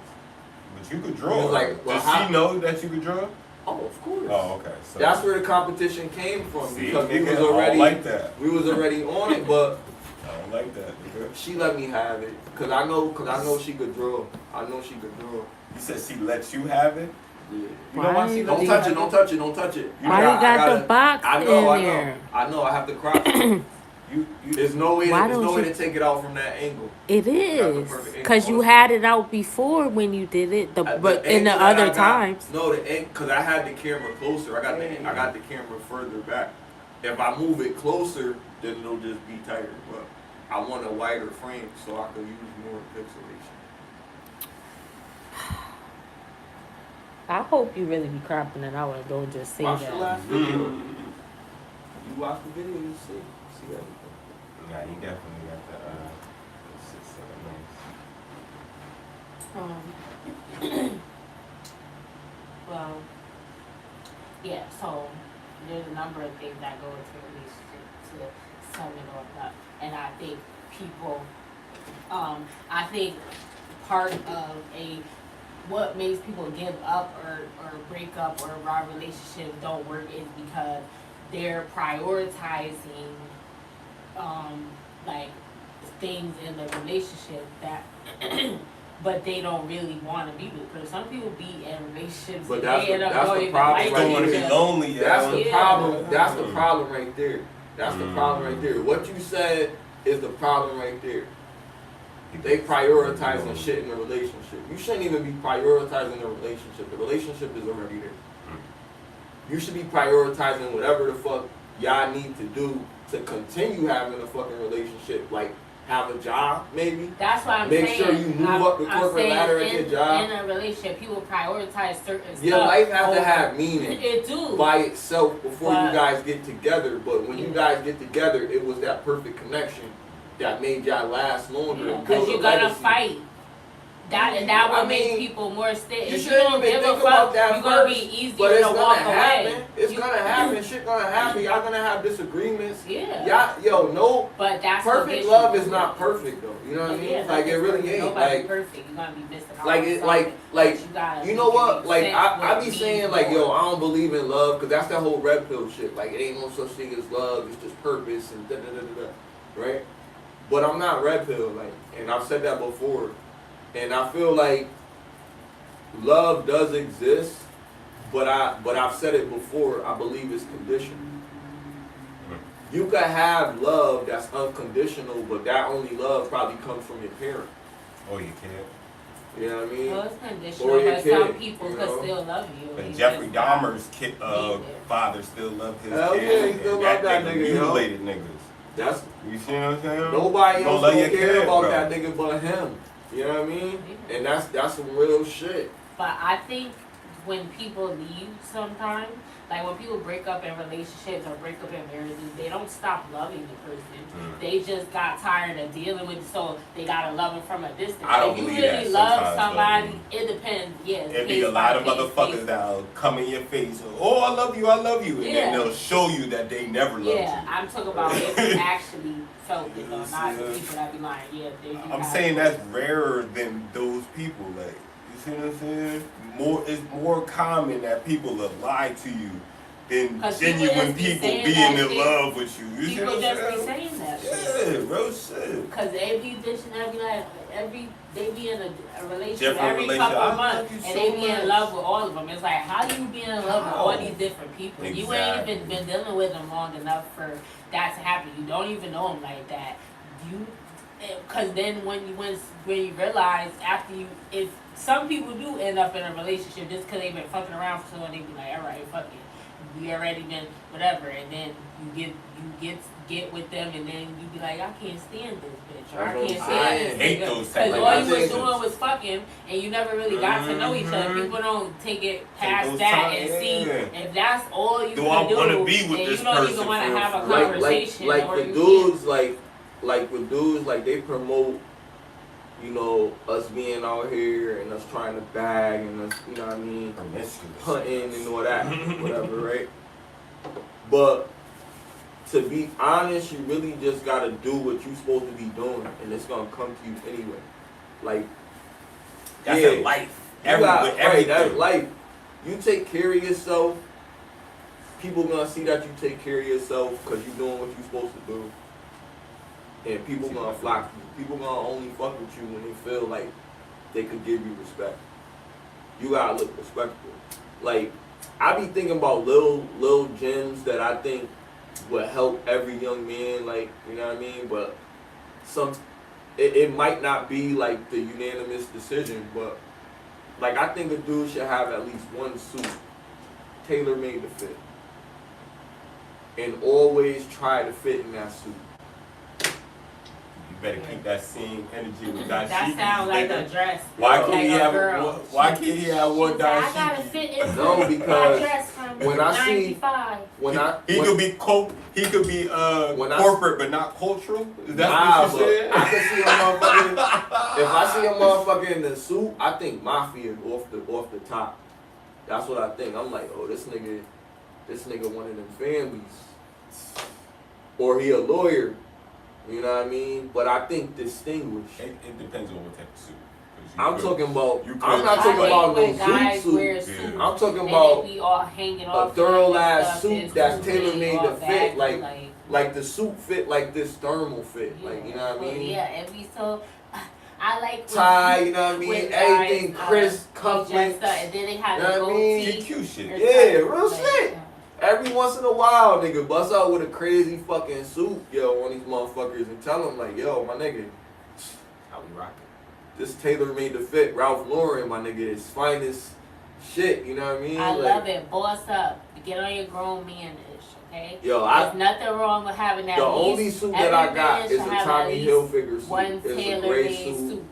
But you could draw. Like, well, does she know that you could draw? Oh, of course. Oh, okay. So that's where the competition came from. See, because we was already like that. We was already on it, but I don't like that, nigga. She let me have it, cause I know she could draw. I know she could draw. You said she lets you have it? Yeah. You know why she don't touch it, don't touch it, don't touch it. Why you got the box in there? I know, I have to crop it. There's no way to take it out from that angle. It is. Because you had it out before when you did it, but in the other times. No, because I had the camera closer. I got the camera further back. If I move it closer, then it'll just be tighter. But I want a wider frame so I can use more pixelation. I hope you really be cropping it out and don't just say Watch that. the last video. You watch the video, you see everything. Yeah, you definitely got the 6 7 months. Well, yeah, so there's a number of things that go into a relationship to sum it all up. And I think people, I think part of what makes people give up or break up or why relationships don't work is because they're prioritizing like things in the relationship that but they don't really want to be with. Because some people be in relationships but and they end up don't even problem. like Don't want to be lonely. That's the problem. That's the problem right there. That's the problem right there. What you said is the problem right there. They prioritizing shit in the relationship. You shouldn't even be prioritizing the relationship. The relationship is already there. You should be prioritizing whatever the fuck y'all need to do to continue having a fucking relationship. Like, have a job, maybe. That's why I'm saying. Make sure you move up the corporate ladder at your job. In a relationship, people prioritize certain stuff. Your life has to have meaning. It do. By itself before you guys get together. But when you guys get together, it was that perfect connection that made y'all last longer. Because you're gonna fight. That would make people more steady. You shouldn't even think about that you're gonna be easier but it's to walk away. It's gonna happen. Shit gonna happen. Y'all gonna have disagreements. Yeah. But that's perfect love is not perfect though. You know what I mean? Like it really ain't. Nobody's perfect. You're gonna be missing out. You know what? Like I be saying like, yo, I don't believe in love because that's that whole red pill shit. Like it ain't no such thing as love. It's just purpose and da da da da. Right? But I'm not red pill. Like, and I've said that before. And I feel like love does exist, but I've said it before, I believe it's conditional. You could have love that's unconditional, but that only love probably comes from your parent. Or your kid. You know what I mean? Well, it's conditional, but some people could still love you. And Jeffrey Dahmer's father still loved his kid. Yeah, he still loved that nigga, mutilated niggas. That's, you see what I'm saying? Nobody else don't care about that nigga but him. You know what I mean? And that's some real shit. But I think when people leave sometimes, like when people break up in relationships or break up in marriages, they don't stop loving the person. They just got tired of dealing with it, so they gotta love them from a distance. If you really love somebody, it depends. Yeah, it'd be a lot of motherfuckers that'll come in your face. Oh, I love you, and then they'll show you that they never loved you. Yeah, I'm talking about if you actually felt it, though, not the people that be lying. Yeah, they do. I'm saying that's rarer than those people. Like, you see what I'm saying? It's more common that people will lie to you than genuine people being in love with you. You see what I'm saying? People just be saying that. Yeah, real shit. Because they be dishing they be in a relationship every couple of months, and they be in love with all of them. It's like, how you be in love with all these different people? Exactly. You ain't even been dealing with them long enough for that to happen. You don't even know them like that. Because then when you realize if some people do end up in a relationship just because they've been fucking around for so long, they be like, all right, fuck it, we already been whatever, and then you get with them, and then you be like, I can't stand this bitch, or I can't stand this nigga, because all you was doing was fucking, and you never really got to know each other. People don't take it past that and see if that's all you can do, and you don't even want to have a conversation. Like with dudes, like with dudes, like they promote, you know, us being out here and us trying to bag and us, you know what I mean, hunting and all that, whatever, right? But to be honest, you really just gotta do what you're supposed to be doing, and it's gonna come to you anyway. Like, that's a life. That's life. You take care of yourself. People gonna see that you take care of yourself because you're doing what you're supposed to do. And people gonna flock to you. People gonna only fuck with you when they feel like they could give you respect. You gotta look respectful. like, I be thinking about little gems that I think would help every young man, like, you know what I mean? But it might not be like the unanimous decision, but like I think a dude should have at least one suit tailor-made to fit. And always try to fit in that suit. You better keep that same energy with that. That sounds like a dress. Why can't he have Why can't he have one dashiki? I gotta fit in. No, because dress from when I see 95. he could be corporate but not cultural. Is that what you said? I can see a motherfucker. If I see a motherfucker in the suit, I think mafia off the top. That's what I think. I'm like, oh, this nigga one of them families, or he a lawyer. You know what I mean? But I think distinguished. It depends on what type of suit. I'm talking about. I'm not talking about no suit. I'm talking about a thorough ass suit that's tailor made to fit, like the suit fit like this thermal fit, like you know what I mean? Yeah, and we so. I like tie, you know what I mean? Everything crisp, cufflinks. And then they have you know what I mean? GQ shit. Yeah, real shit. Every once in a while, nigga, bust out with a crazy fucking suit, yo, on these motherfuckers and tell them, like, yo, my nigga, how we rocking? This tailor-made to fit Ralph Lauren, my nigga, is finest shit, you know what I mean? I love it. Boss up. Get on your grown man-ish, okay? Yo, there's nothing wrong with having that. The only suit that I got is a Tommy Hilfiger suit. One tailor-made suit.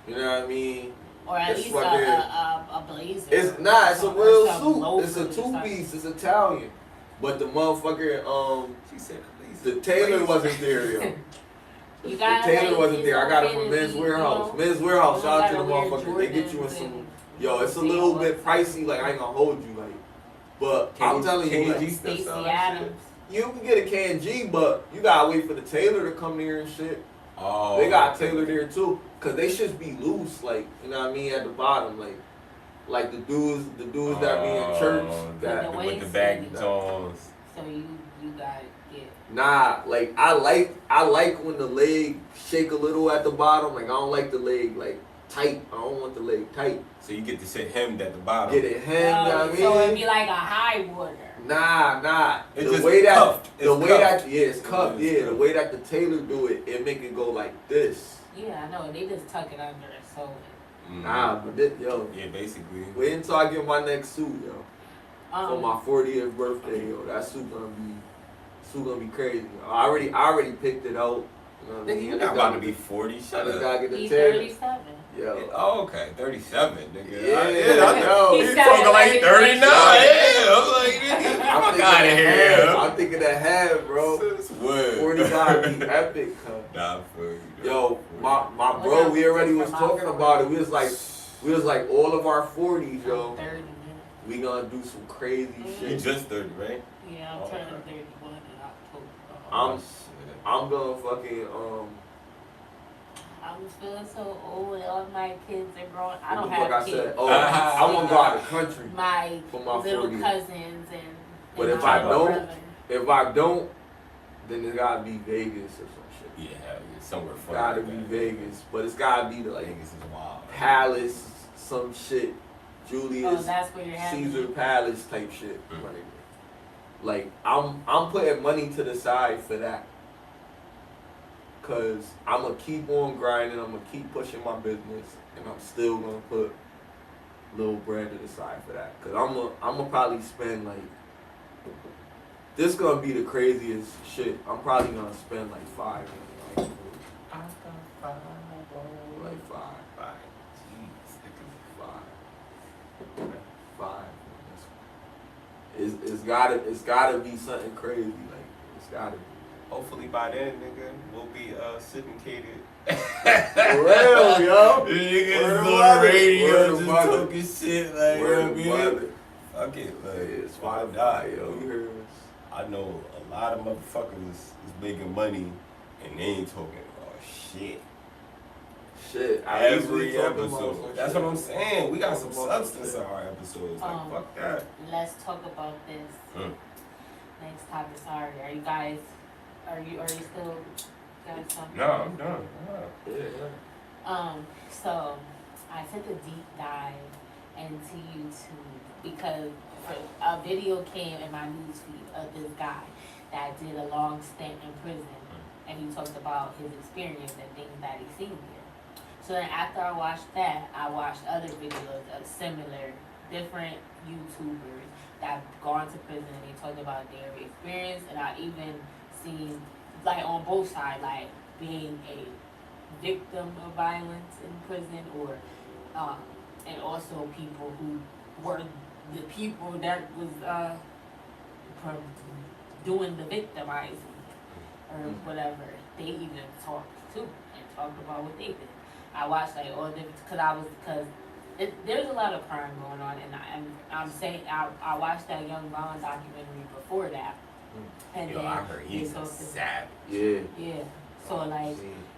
You know what I mean? Or at least a blazer. It's not. It's a real suit. It's a two-piece. It's Italian. But the motherfucker, she said the tailor wasn't there, yo. The tailor wasn't there. I got it from Men's Warehouse. Men's Warehouse. Shout out to the motherfucker. They get you in some. Yo, it's a little bit pricey. Like I ain't gonna hold you, like. But I'm telling you, like, Stacey Adams. You can get a K&G, but you gotta wait for the tailor to come there and shit. Oh, they got tailor there too, cause they should be loose, like you know what I mean, at the bottom, like the dudes that be in church, that with the baggy tones. So you gotta get. Nah, like I like when the leg shake a little at the bottom. Like I don't like the leg like tight. I don't want the leg tight. So you get to sit hemmed at the bottom. Get it hemmed, you know what I mean? So it'd be like a high water. Nah. It's the way it's cuffed. Yeah, the way that the tailor do it, it make it go like this. Yeah, I know. They just tuck it under it, so. Nah, but this, yo. Yeah, basically. Wait until I get my next suit, yo. For my 40th birthday, yo. That suit gonna be crazy. Yo. I already picked it out. You know what I mean? You're not about to be 40. Shut up. Gotta get the He's tailor. 37. Yo. Oh, okay. 37, nigga. Yeah, I know. He's talking like 39. Yeah, I'm like, I'm out of here. I'm thinking ahead, bro. 40 gotta be epic, huh? Nah, for you. Yo, my bro, we already was talking about it. We was like all of our 40s, yo. 30. We gonna do some crazy shit. You just 30, right? Yeah, I'm turning 31 in October. I'm gonna fucking I'm feeling so old. All my kids are grown. I don't like have I kids. said, I wanna go out of the country. My for my little 40s. cousins and. But if I don't, then it gotta be Vegas or some shit. Yeah, somewhere fun. Gotta be Vegas, but it's gotta be the Vegas is wild. Palace, some shit, Julius that's where you're Caesar Palace type shit. Like I'm putting money to the side for that. Cause I'm gonna keep on grinding, I'm gonna keep pushing my business, and I'm still gonna put little bread to the side for that. Cause I'm gonna probably spend like, this gonna be the craziest shit. I'm probably gonna spend like $5 million. Like five. Jeez, $5. It's gotta be something crazy. Like it's gotta be. Hopefully by then, nigga, we'll be syndicated. For real, yo. Niggas on the radio just talking shit like, you know what I mean? Fuck it, like, it's why die, yo? You heard us. I know a lot of motherfuckers is making money and they ain't talking about shit. Every episode. That's what I'm saying. We got some substance in our episodes. Like, fuck that. Let's talk about this. Next topic. Sorry. Are you guys? Are you still got something? No, I'm done. Yeah. So I took a deep dive and to YouTube because a video came in my newsfeed of this guy that did a long stint in prison, and he talked about his experience and things that he seen there. So then after I watched that, I watched other videos of similar, different YouTubers that have gone to prison and they talked about their experience, and I even seen, like, on both sides, like, being a victim of violence in prison, or, and also people who were the people that was, doing the victimizing, or whatever. They even talked too, and talked about what they did. I watched, like, all different, because there's a lot of crime going on, and I'm saying, I watched that Young Bond documentary before that. And yo, then I heard he's a savage. Yeah. So, like,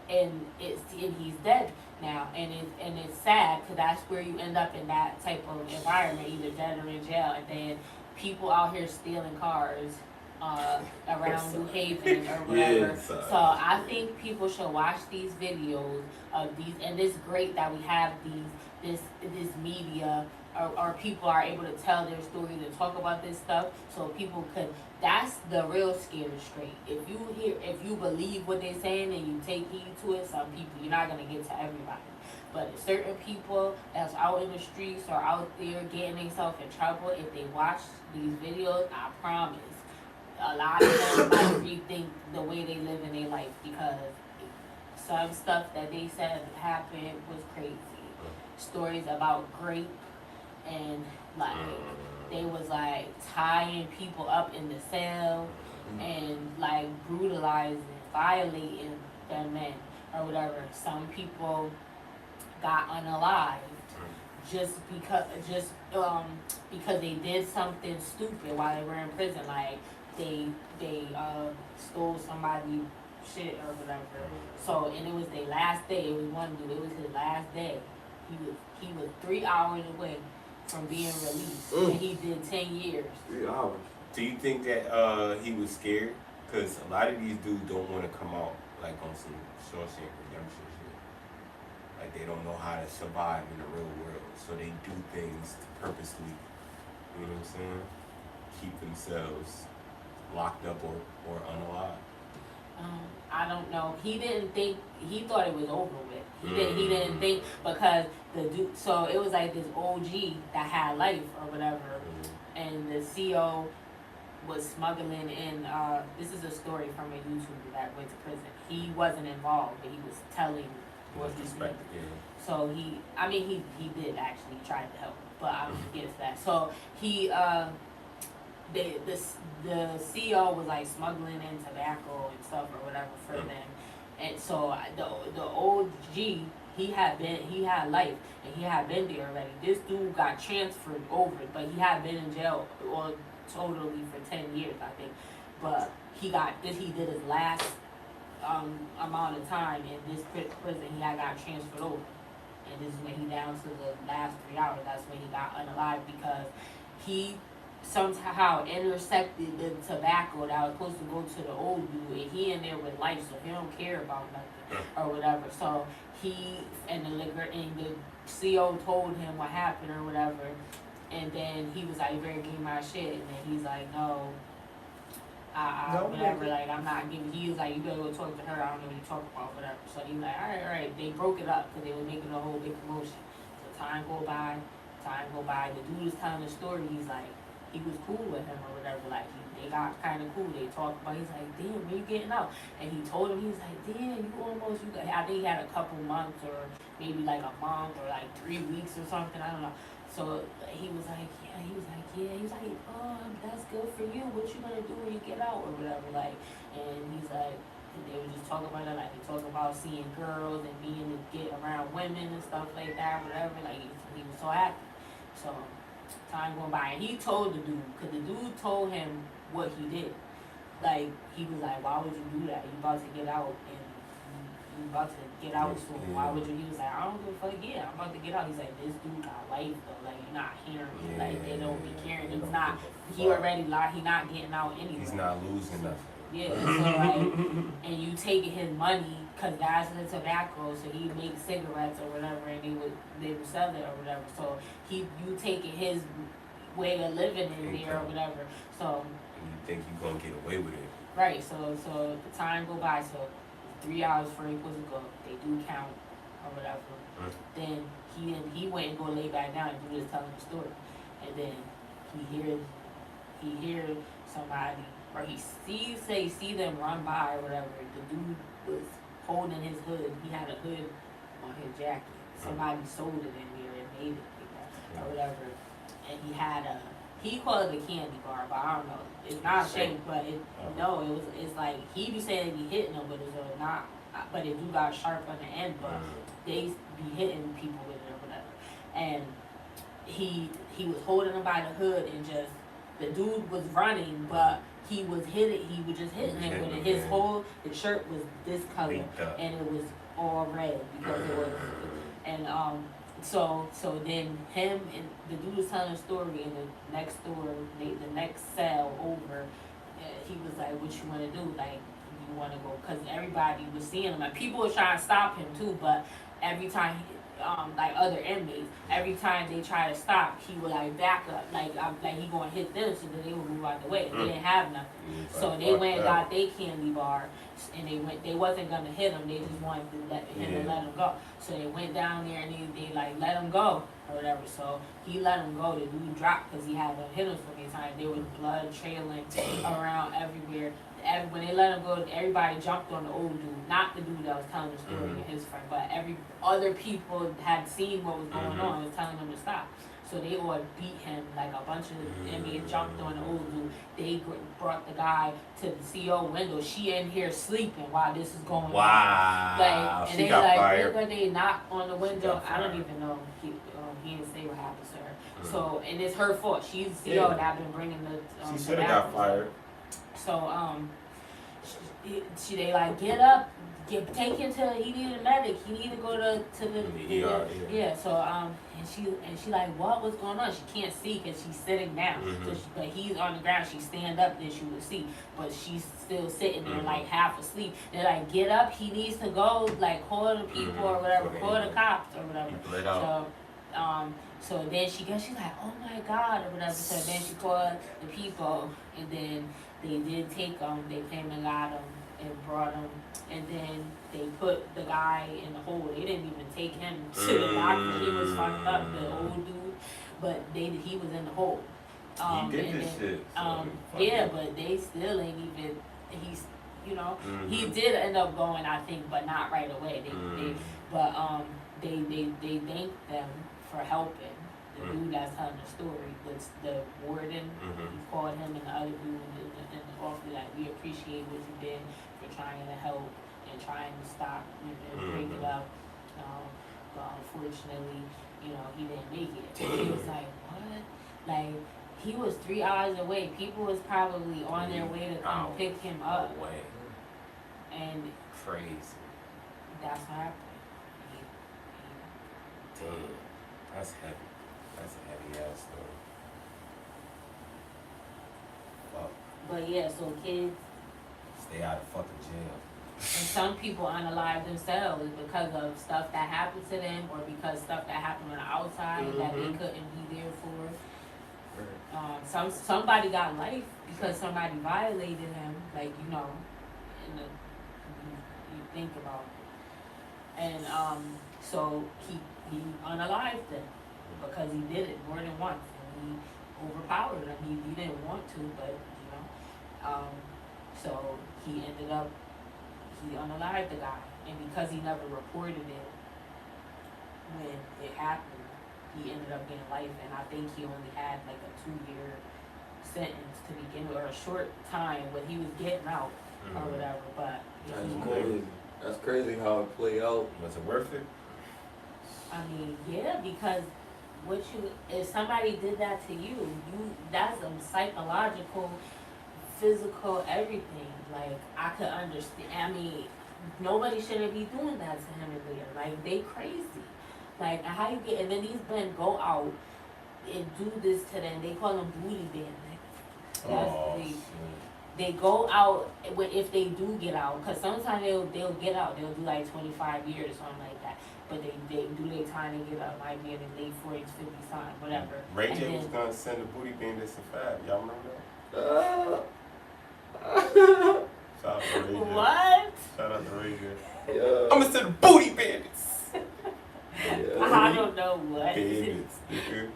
and he's dead now, and it's sad, because that's where you end up in that type of environment, either dead or in jail, and then people out here stealing cars around New Haven or whatever. So I think people should watch these videos of these, and it's great that we have this media, or people are able to tell their stories and talk about this stuff, so people could. That's the real scary straight. If you believe what they're saying and you take heed to it, some people, you're not gonna get to everybody. But certain people that's out in the streets or out there getting themselves in trouble, if they watch these videos, I promise, a lot of them might rethink the way they live in their life, because some stuff that they said happened was crazy. Stories about grape, and like they was like tying people up in the cell and like brutalizing, violating their men or whatever. Some people got unalived just because they did something stupid while they were in prison, like they stole somebody's shit or whatever. So, and it was their last day. It was one dude. It was his last day. He was 3 hours away from being released, and he did 10 years. 3 hours. Do you think that he was scared? Because a lot of these dudes don't want to come out, like, on some Shawshank Redemption shit. Like, they don't know how to survive in the real world, so they do things to purposely, you know what I'm saying, keep themselves locked up or unalive. I don't know. He thought it was over with. He didn't think, because the dude, so it was like this OG that had life or whatever, and the CO was smuggling in, this is a story from a YouTuber that went to prison. He wasn't involved, but he was telling what he did. So he did actually try to help, but I don't get to that. So he, the CO was like smuggling in tobacco and stuff or whatever for them, and so the OG, he had life and he had been there already. This dude got transferred over, but he had been in jail totally for 10 years, I think. But he did his last amount of time in this prison. He had got transferred over, and this is when he down to the last 3 hours. That's when he got unalived, because he somehow intercepted the tobacco that was supposed to go to the old dude, and he in there with life, so he don't care about nothing or whatever. So he and the CO told him what happened or whatever, and then he was like, "You better give me my shit," and then he's like, "No, whatever, like, I'm not giving." He was like, "You better go talk to her. I don't know what you talk about, whatever." So he was like, all right. They broke it up because they were making a whole big commotion. So time go by. The dude is telling the story. He's like, he was cool with him or whatever. Like, they got kind of cool. They talked about. He's like, "Damn, when you getting out?" And he told him, he was like, "Damn, you got." I think he had a couple months, or maybe like a month, or like 3 weeks or something. I don't know. So he was like, yeah. He was like, "Oh, that's good for you. What you gonna do when you get out or whatever?" Like, and he's like, they were just talking about it. Like, they talk about seeing girls and being to get around women and stuff like that, whatever. Like, he was so happy. So time going by, and he told the dude, because the dude told him what he did. Like, he was like, "Why would you do that? You about to get out, and you about to get out soon. Why would you?" He was like, "I don't give a fuck. Yeah, I'm about to get out." He's like, "This dude got life though. Like, you're not hearing me. Like, they don't be caring. He's not. He already lied. He not getting out anyway. He's not losing nothing. Yeah, so like, and you taking his money, cause that's the tobacco, so he makes cigarettes or whatever, and they would sell it or whatever. So you taking his way of living in there or whatever. So and you think you gonna get away with it? Right. So the time go by. So 3 hours before he supposed to go, they do count or whatever. Then he went and go lay back down and do this telling the story, and then he hears somebody, or he see them run by or whatever. The dude was holding his hood. He had a hood on his jacket. Somebody sold it in there and made it or whatever. And he called it a candy bar, but I don't know. It's not a shame, but it's like he be saying he hitting them, but it's not. But it do got sharp on the end, but they be hitting people with it or whatever. And he was holding them by the hood, and just the dude was running, but he was just hitting him with it. His shirt was this color, and it was all red because it was. And so then him and the dude was telling a story in the next door, the next cell over. He was like, "What you want to do? Like, you want to go?" Because everybody was seeing him, and people were trying to stop him too. But every time, like other inmates, every time they try to stop, he would like back up, like he gonna hit them, so that they would move out the way. They didn't have nothing, so they went and got their candy bar, and they wasn't gonna hit him. They just wanted to let him go. So they went down there and they like let him go or whatever. So he let him go. The dude dropped because he had to hit him so many times. There was blood trailing around everywhere. When they let him go, everybody jumped on the old dude, not the dude that was telling the story and his friend, but every other people had seen what was going on and was telling him to stop. So they all beat him, like a bunch of inmates jumped on the old dude. They brought the guy to the CO window. She in here sleeping while this is going on. Like, and she they got like, fired. Nigga, they knocked on the window. I don't even know. He didn't say what happened to her. So, and it's her fault. She's the CO that been bringing the. She should have got fired. So they like, get up, take him to, he needed a medic, he needed to go to the ER. Yeah. So and she like, what's going on? She can't see because she's sitting down. So but he's on the ground. She stand up, then she would see, but she's still sitting there like half asleep. They're like, get up, he needs to go, like call the people or whatever, call the cops or whatever. So then she's like, oh my God or whatever. So then she called the people, and then they did take him. They came and got him and brought him, and then they put the guy in the hole. They didn't even take him to the doctor. He was fucked up, the old dude, but he was in the hole. He did this shit. But they still ain't even. He's, he did end up going, I think, but not right away. They thanked them for helping. The dude that's telling the story, the warden, he called him and the other dude in the office, like, we appreciate what you did for trying to help and trying to stop and break it up. But unfortunately, he didn't make it. And he was like, what? Like, he was 3 hours away. People was probably on their way to come pick him up. And crazy. That's what happened. Damn, that's heavy. That's a heavy ass story. Fuck. But yeah, so kids stay out of fucking jail. And some people unalive themselves because of stuff that happened to them, or because stuff that happened on the outside that they couldn't be there for. Somebody got life because somebody violated him, like you think about it. And so he unalived them because he did it more than once, and he overpowered him. He didn't want to, but so he ended up unalived the guy, and because he never reported it when it happened, he ended up getting life. And I think he only had like a 2-year sentence to begin with, or a short time when he was getting out or whatever. But that's crazy how it played out. Was it worth it? I mean, yeah, because if somebody did that to you, that's a psychological, physical, everything. Like, I could understand. I mean, nobody shouldn't be doing that to him in there. Like, they crazy. Like, how you get, and then these men go out and do this to them. They call them booty bandits. they go out if they do get out, because sometimes they'll get out. They'll do like 25 years or something like that. But they do their time to get out, might be in the late 40s, 50s, something, whatever. Ray J was gonna send the booty bandits to Fab. Y'all remember that? Shout out to Ray J. What? Shout out to Ray J. I'm gonna send the booty bandits. I don't know what. Bandits, nigga.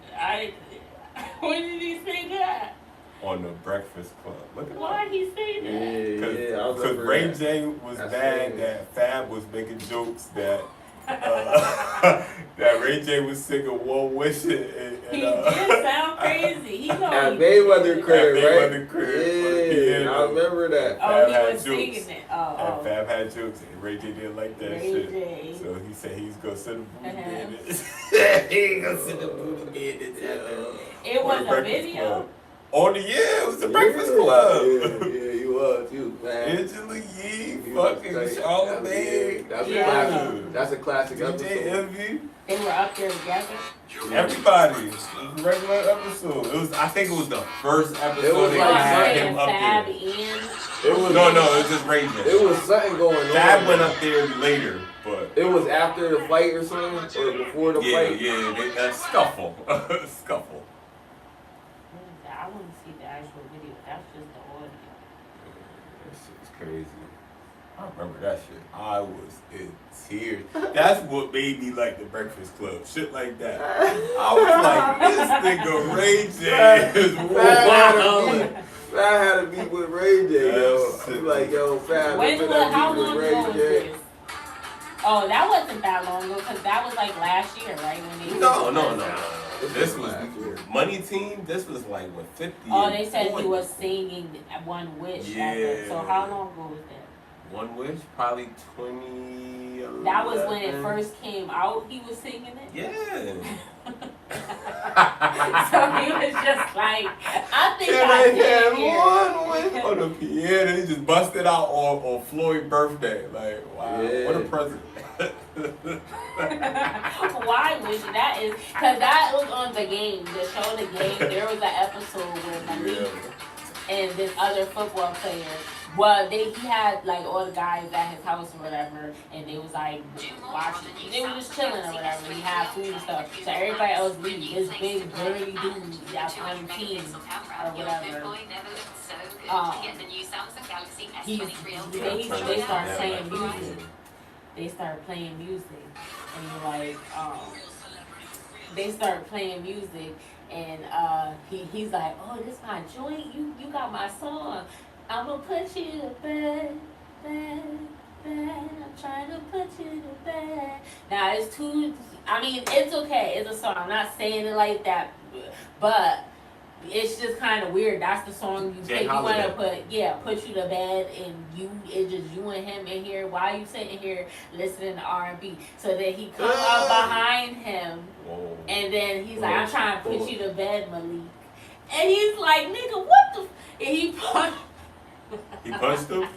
When did he say that? On the Breakfast Club. Look at Why did he say that? Because Ray J was mad that Fab was making jokes that that Ray J was singing One Wish and he did sound crazy. He at Mayweather crib, right? Yeah, I remember that. Oh, he was singing it. And Fab had jokes, and Ray J didn't like that shit. So he said he's gonna send the booty bandits. He ain't gonna send the booty bandits. It was a video. It was the Breakfast Club. Yeah, he was too, man. Angela Yee, fucking Charlamagne. That's a classic DJ episode. Envy. They were up there together. Everybody. It was a regular episode. I think it was the first episode. It was they like had him up Fab there. and It was No, it was just Ray J. It was something going on. Fab went up there later, but it was after the fight or something, or before the fight. That scuffle. Scuffle. I want to see the actual video. That's just the audio. That shit's crazy. I remember that shit. I was in tears. That's what made me like the Breakfast Club. Shit like that. I was like, this nigga Ray J is wild. I had a beat with Ray J, yo. I'm like, yo, Fab. How long ago was this? Oh, that wasn't that long ago, because that was like last year, right? When they No. This was Money Team. This was like what 50. Oh, they said he was singing One Wish. Yeah. So how long ago was that? One Wish, probably 2011. That was when it first came out. He was singing it. Yeah. So he was just like, I think Can I I did have hear. one wish on the piano? He just busted out on Floyd's birthday. Like, wow, what a present. Why wish that is? Because that was on The Game, the show The Game. There was an episode where Malik and this other football player, he had like all the guys at his house or whatever, and they was like watching. They were just chilling or whatever. He had food and stuff. So everybody else leaves. This big dirty dude that's on the team or whatever. They start playing music. They start playing music, and you're like, they start playing music, and he's like, oh, this my joint. You got my song. I'm gonna put you to bed. I'm trying to put you to bed. Now it's it's okay. It's a song. I'm not saying it like that, but it's just kind of weird. That's the song you pick. You want to put you to bed, and it's just you and him in here. Why are you sitting here listening to R&B? So then he comes up behind him, and then he's like, I'm trying to put you to bed, Malik. And he's like, nigga, what the? And he punched. He punched him?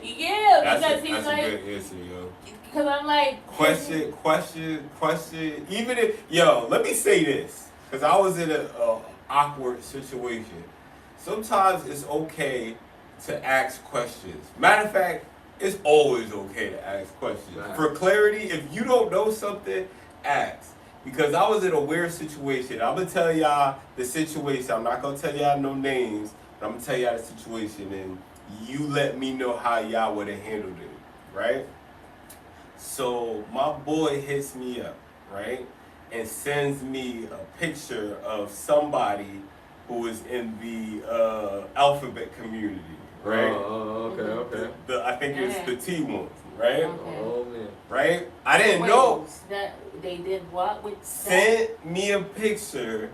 Yeah, because he's that's like. That's a good answer, yo. Because I'm like. Question. Even if, let me say this. Because I was in an awkward situation. Sometimes it's okay to ask questions. Matter of fact, it's always okay to ask questions. Right. For clarity, if you don't know something, ask. Because I was in a weird situation. I'm going to tell y'all the situation. I'm not going to tell y'all no names. I'm going to tell y'all the situation, and you let me know how y'all would have handled it, right? So my boy hits me up, right? And sends me a picture of somebody who is in the alphabet community, right? Okay. I think it's the T ones, right? Okay. Oh, man. Right? I didn't know. That they did what with Sent me a picture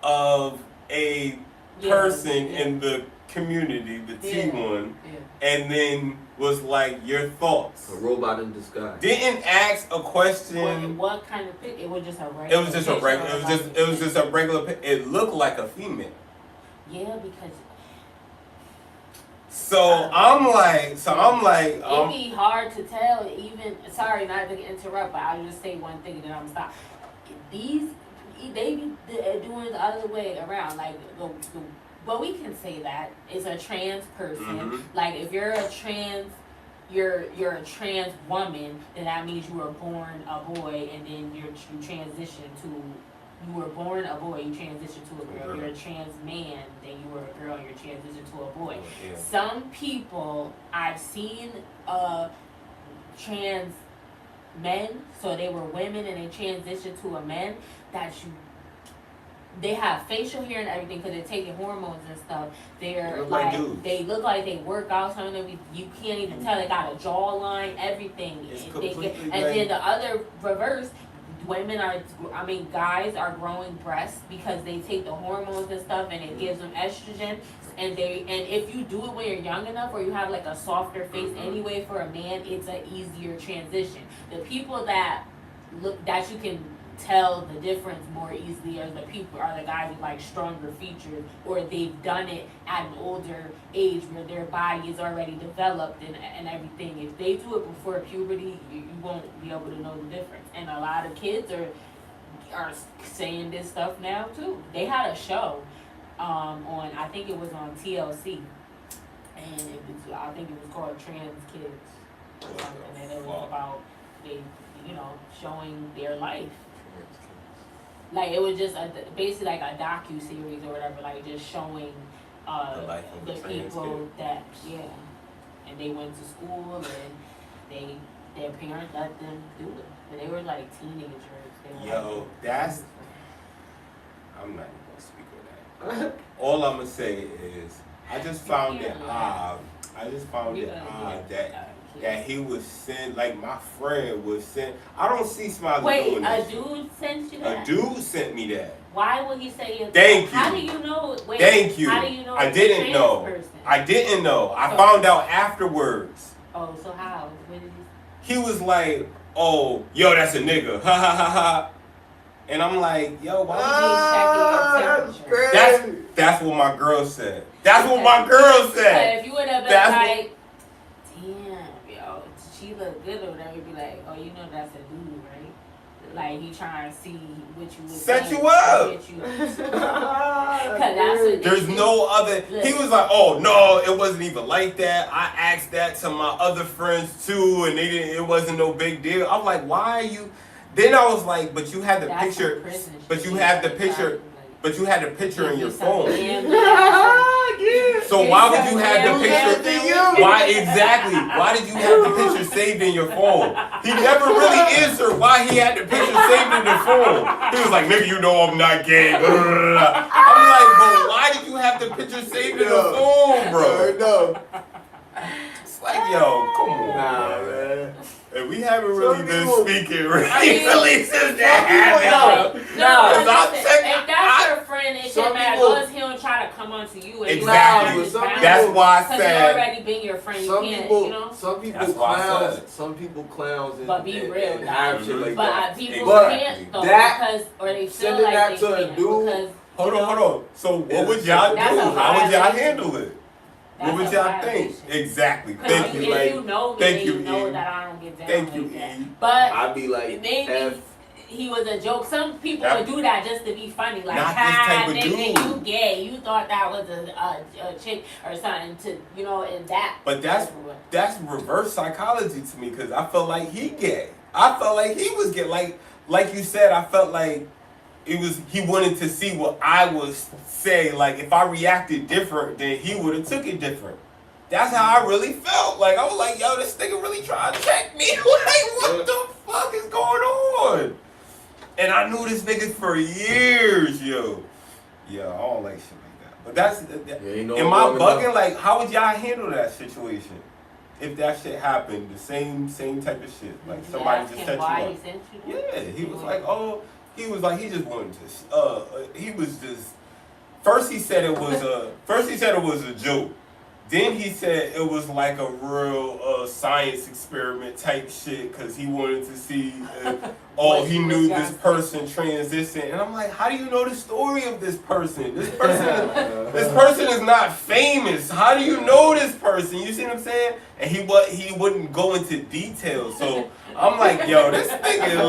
of a person in the community, the T1, and then was like, your thoughts. A robot in disguise. Didn't ask a question. What kind of pic? It was just a regular. It was just a regular. It was just a regular. It looked like a female. Yeah, because. So I'm like. It'd be hard to tell. Even sorry, not to interrupt, but I'll just say one thing and then I'm gonna stop. They be doing the other way around. Like the But we can say that it's a trans person. Like if you're a trans, you're a trans woman, then that means you were born a boy, and then you transition to. You were born a boy, you transition to a girl. You're a trans man, then you were a girl, and you transition to a boy. Yeah. Some people I've seen trans men, so they were women and they transitioned to a man. They have facial hair and everything because they're taking hormones and stuff. They're they look like they work out. Some of them you can't even tell. They got a jawline, everything. And then the other reverse, guys are growing breasts because they take the hormones and stuff, and it gives them estrogen. And if you do it when you're young enough, or you have like a softer face anyway for a man, it's an easier transition. The people that you can tell the difference more easily are the guys with like stronger features, or they've done it at an older age where their body is already developed and everything. If they do it before puberty, you won't be able to know the difference. And a lot of kids are saying this stuff now too. They had a show on, I think it was on TLC, and I think it was called Trans Kids or something, and it was about showing their life. Like it was just basically like a docu-series or whatever, like just showing the people that and they went to school and their parents let them do it, but they were like teenagers. I'm not even gonna speak on that. All I'm gonna say is I just found it odd that he was sent, like my friend was sent. I don't see Smiley doing this. Wait, a dude sent you that? A dude sent me that. Why would he say it? Thank you. How do you know? Thank you. How do you know? I didn't know. I didn't know. I found out afterwards. Oh, so how? What did he was like, oh, yo, that's a nigga. Ha ha ha ha. And I'm like, yo, why would you check? That's what my girl said. That's what my girl said. But if you would have been like, damn, yo, she look good or whatever, you'd be like, oh, you know that's a dude, right? Like he trying to see what you would set you up. There's no other. He was like, oh no, it wasn't even like that. I asked that to my other friends too, and they didn't. It wasn't no big deal. I'm like, why are you? Then I was like, but you had the picture. But you had the picture. But you had the picture in your phone. So why would you have the picture? Why exactly? Why did you have the picture saved in your phone? He never really answered why he had the picture saved in the phone. He was like, nigga, you know I'm not gay. I'm like, but why did you have the picture saved in the phone, bro? No. It's like, yo, come on, man. And we haven't really been speaking recently since that happened. No, if that's your friend, it shouldn't matter. As long as he don't try to come onto you. Exactly. That's why I said. Because he already been your friend. You can't, you know? Some people clowns. Some people clowns. But be real. Have shit like that. But people can't though, because or they feel like they can't. Hold on. So what would y'all do? How would y'all handle it? What would y'all think? Exactly. Thank you. If you know me, you know that I don't get down like that. But I'd be like, maybe he was a joke. Some people would do that just to be funny. Like, nigga, you gay. You thought that was a chick or something to, you know, and that. But that's reverse psychology to me because I felt like he gay. I felt like he was gay. Like you said, I felt like he wanted to see what I would say. Like if I reacted different, then he would have took it different. That's how I really felt. Like I was like, yo, this nigga really trying to check me. Like what the fuck is going on? And I knew this nigga for years, yo. Yeah, I don't like shit like that. But that's am I bugging? Like how would y'all handle that situation? If that shit happened, the same type of shit. Like somebody just set you up. Yeah, he was like, oh. He was like, he just wanted to. He was just. First he said it was a joke. Then he said it was like a real science experiment type shit because he wanted to see. He knew this person transitioned, and I'm like, how do you know the story of this person? This person is not famous. How do you know this person? You see what I'm saying? And he wouldn't go into details. So I'm like, yo, this nigga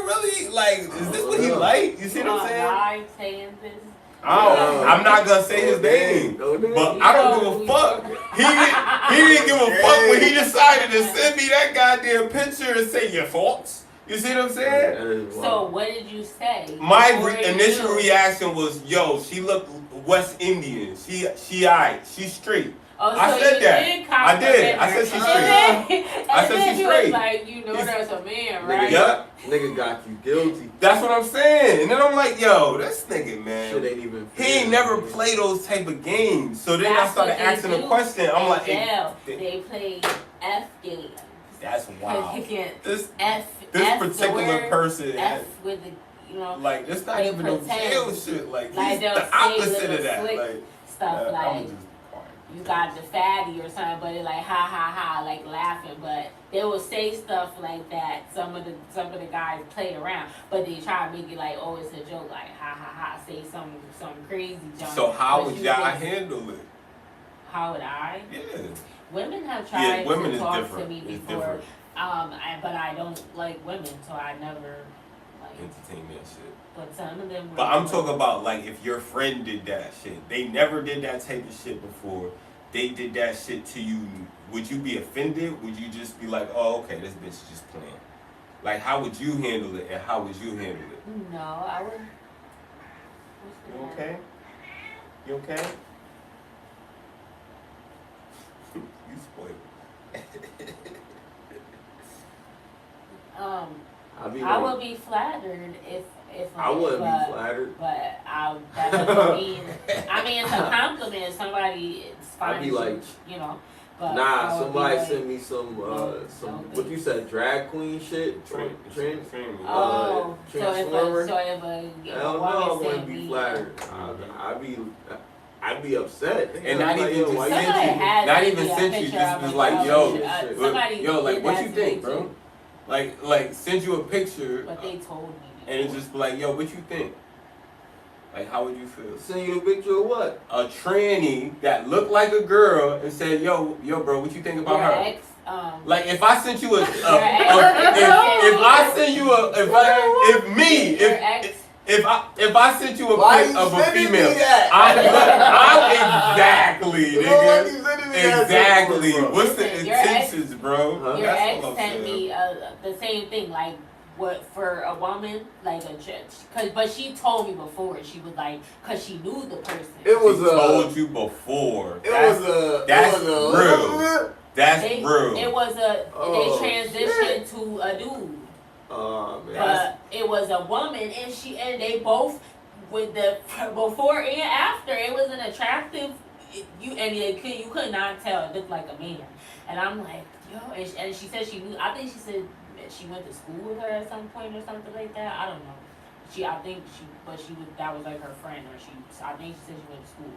really like, is this what he like? You see what I'm saying? I'm saying this. I'm not gonna say his name, but I don't give a fuck. He didn't give a fuck when he decided to send me that goddamn picture and say your thoughts. You see what I'm saying? So what did you say? My initial reaction was, yo, she looked West Indian. She alright. She's straight. Oh, so I said that. I did. I said she's straight. I said she's straight. Like, you know, that's a man, right? Yep. Nigga got you guilty. That's what I'm saying. And then I'm like, yo, this nigga, man. Shit ain't even he ain't never played those type of games. So then I started asking a question. I'm like, they play F games. That's wild. This particular person. F with the, you know. Like, it's not even no jail shit. Like he's the opposite of that. Like, stuff like. You got the fatty or something, but it like ha ha ha, like laughing. But they will say stuff like that. Some of the guys play around, but they try to make it like, oh, it's a joke, like ha ha ha. Say some crazy junk. So how would y'all handle it? How would I? Yeah. Women have tried to talk to me it's before, different. but I don't like women, so I never like entertain that shit. But some of them. But I'm talking about like if your friend did that shit. They never did that type of shit before. They did that shit to you. Would you be offended? Would you just be like, oh, okay, this bitch is just playing? Like, how would you handle it, and how would you handle it? No, I would. You okay? You okay? You spoiled. I would be flattered if I wouldn't be flattered, but that doesn't mean. I mean, it's a compliment. Somebody I'd be like, you know. But somebody sent me some what you said, drag queen shit. Transformer. So if a hell no, I wouldn't be flattered. I'd be upset. And not even sent you. Just was like, yo, like, what you think, bro? Like, send you a picture. But they told me. And it's just like, yo, what you think? Like, how would you feel? Send you a picture of what? A tranny that looked like a girl and said, yo, bro, what you think about her? Like, if I sent you if I send you if I sent you a pic of a female, exactly. What's the intentions, bro? Your ex sent me the same thing, like. What for a woman, like a judge? But she told me before. She was like, cause she knew the person. Told you before. That's real. That's real. It was they transitioned to a dude. Oh man. But it was a woman, and they both with the before and after. It was an attractive. You could not tell. It looked like a man, and I'm like, yo, and she said she knew. I think she said. She went to school with her at some point or something like that. I don't know. That was like her friend, or I think she said she went to school.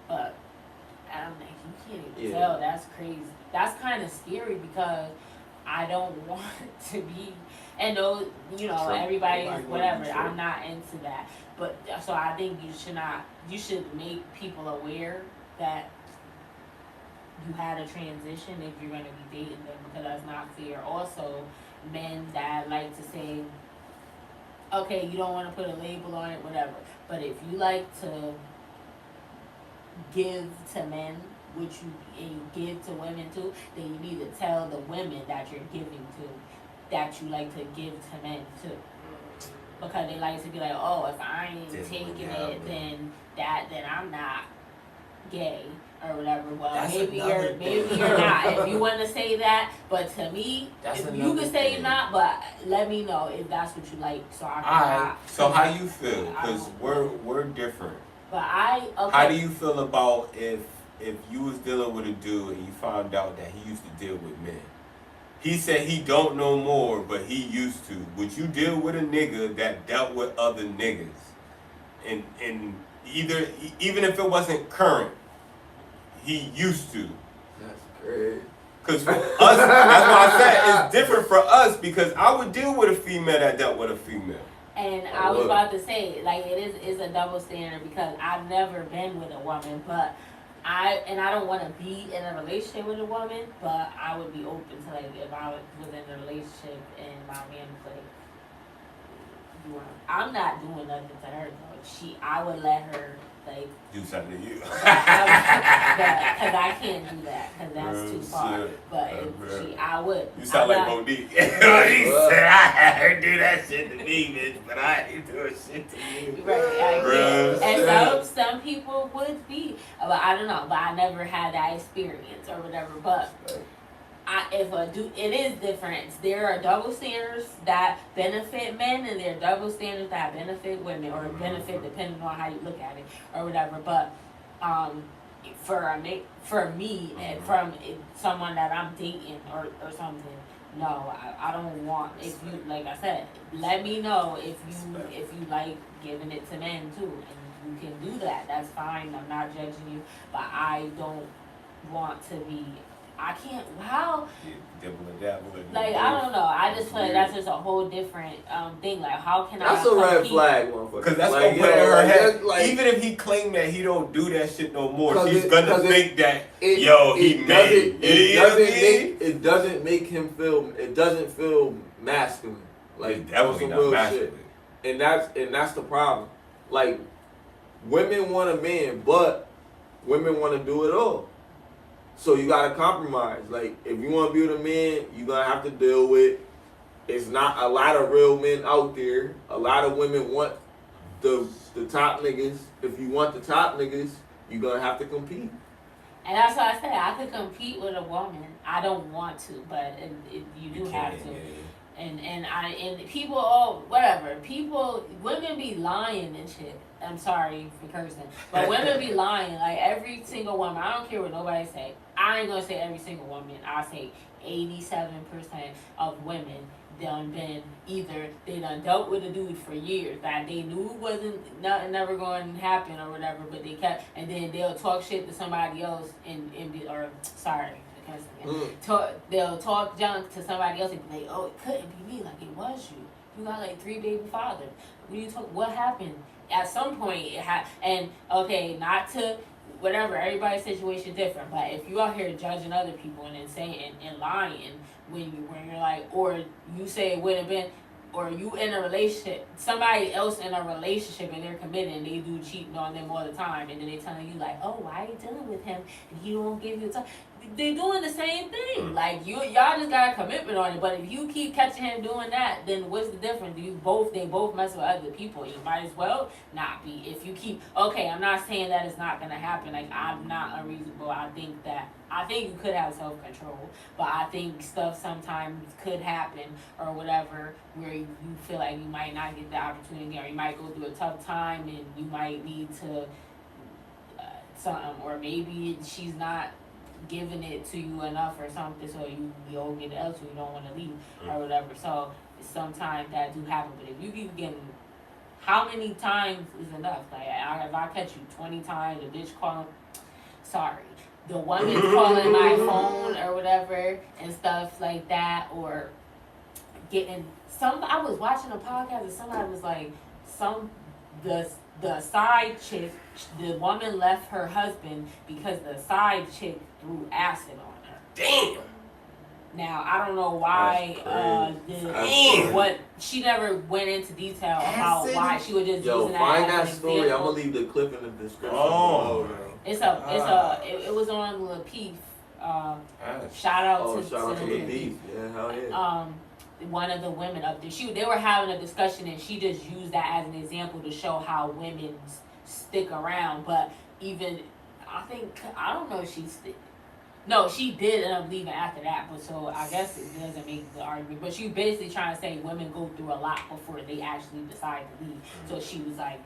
But I'm like, you can't even tell. That's crazy. That's kind of scary because I don't want to be. And though everybody whatever. I'm not into that. But so I think you should make people aware that you had a transition if you're going to be dating them, because that's not fair. Also, men that like to say, okay, you don't want to put a label on it, whatever. But if you like to give to men, which you give to women too, then you need to tell the women that you're giving to that you like to give to men too. Because they like to be like, oh, if I ain't taking it, then I'm not gay. Or whatever. Well, maybe you're not. If you want to say that, but to me, if you can say you're not, but let me know if that's what you like, so I can. So how you feel? Because we're different. But how do you feel about if you was dealing with a dude and you found out that he used to deal with men? He said he don't know more, but he used to. Would you deal with a nigga that dealt with other niggas? And even if it wasn't current. He used to. That's great. Because for us, that's why I said it's different for us, because I would deal with a female that dealt with a female. And I was about to say, like, it is a double standard, because I've never been with a woman, but I don't want to be in a relationship with a woman, but I would be open to, like, if I was in a relationship and my man was like I'm not doing nothing to her though. I would let her like do something to you. Because I can't do that because that's too far. Shit. But I would. You sound like Monique. He said I had her do that shit to me, bitch, but I ain't doing shit to you. Right. And some people would be, but I don't know. But I never had that experience or whatever. But it is different. There are double standards that benefit men, and there are double standards that benefit women, or benefit depending on how you look at it, or whatever. But for me, and from someone that I'm dating or something, no, I don't want. If you, like I said, let me know if you like giving it to men too, and you can do that. That's fine. I'm not judging you, but I don't want to be. I can't. How? Like I don't know. I just feel like that's just a whole different thing. Like how can that's a red flag, motherfucker. Because that's gonna put in her head. Like, even if he claimed that he don't do that shit no more, she's gonna think that he made it. It doesn't make him feel. It doesn't feel masculine. Like that was some real shit. And that's the problem. Like women want a man, but women want to do it all. So you gotta compromise. Like if you want to be with a man, you're gonna have to deal with. It's not a lot of real men out there. A lot of women want the top niggas. If you want the top niggas, you're gonna have to compete. And that's what I said. I could compete with a woman. I don't want to, but you do have to. And people, women be lying and shit. I'm sorry for cursing, but women be lying. Like every single woman, I don't care what nobody say. I ain't gonna say every single woman. I say 87% of women done been either they done dealt with a dude for years that they knew wasn't never going to happen or whatever, but they kept, and then they'll talk shit to somebody else they'll talk junk to somebody else and be like, oh, it couldn't be me, like it was you. You got like 3 baby fathers. What happened? At some point it and okay, not to whatever, everybody's situation different, but if you out here judging other people and then saying and lying when you're like, or you say it would have been, or you in a relationship, somebody else in a relationship and they're committed and they do cheating on them all the time, and then they telling you like, oh, why are you dealing with him and he won't give you time? They're doing the same thing. Like y'all just got a commitment on it. But if you keep catching him doing that, then what's the difference? They both mess with other people. You might as well not be. If you keep, okay, I'm not saying that it's not gonna happen. Like I'm not unreasonable. I think you could have self-control, but I think stuff sometimes could happen or whatever where you feel like you might not get the opportunity, or you might go through a tough time and you might need to something, or maybe she's not giving it to you enough or something, so you'll get it else, so you don't want to leave or whatever. So sometimes that do happen, but if you keep getting, how many times is enough? Like if I catch you 20 times, a bitch calling, sorry, the woman's calling my phone or whatever and stuff like that, or getting I was watching a podcast and somebody was like, the side chick, the woman left her husband because the side chick threw acid on her. Damn. Now I don't know why. What she never went into detail about why she was just using that. Find that story. I'm gonna leave the clip in the description. It was on Lapeef. Shout out to Lapeef. Yeah, hell yeah. One of the women up there, they were having a discussion and she just used that as an example to show how women stick around. But even, I don't know if she did end up leaving after that, but so I guess it doesn't make the argument. But she basically trying to say women go through a lot before they actually decide to leave. So she was like,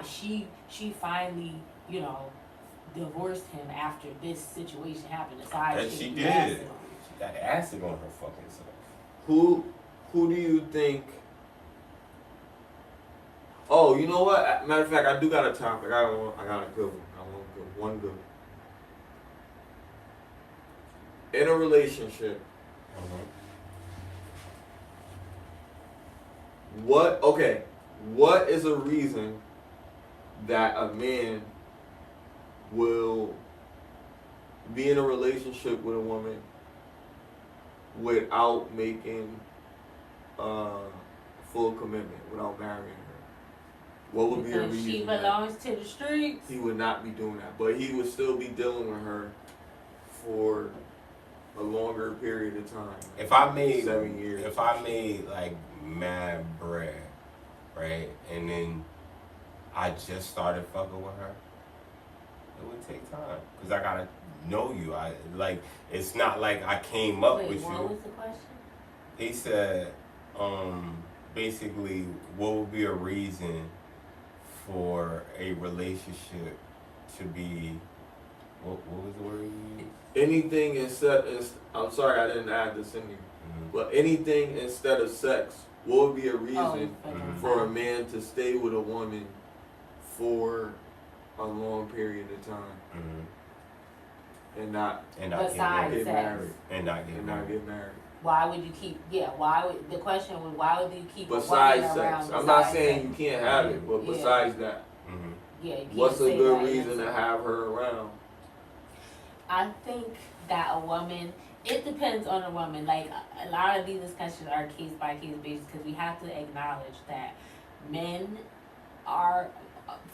she finally, divorced him after this situation happened. That she did. She got acid on her fucking self. Who do you think? Oh, you know what? Matter of fact, I do got a topic. I got a good one. One good. In a relationship, what is a reason that a man will be in a relationship with a woman without making full commitment without marrying her? What would be a reason? She belongs to the streets. He would not be doing that, but he would still be dealing with her for a longer period of time. If I made 7 years. If I made like mad bread, right, and then I just started fucking with her, it would take time because I gotta know you. It's not like I came up with you. What was the question? He said, basically, what would be a reason for a relationship to be, what was the word you used? Anything instead, I'm sorry I didn't add this in here, but anything instead of sex, what would be a reason for a man to stay with a woman for a long period of time and not get married? And not get married. Why would you keep? Yeah. The question was, why would you keep? Besides a woman around? sex, I'm not saying you can't have it, but besides that, what's a good reason to have her around? I think that a woman. It depends on the woman. Like a lot of these discussions are case by case basis because we have to acknowledge that men are,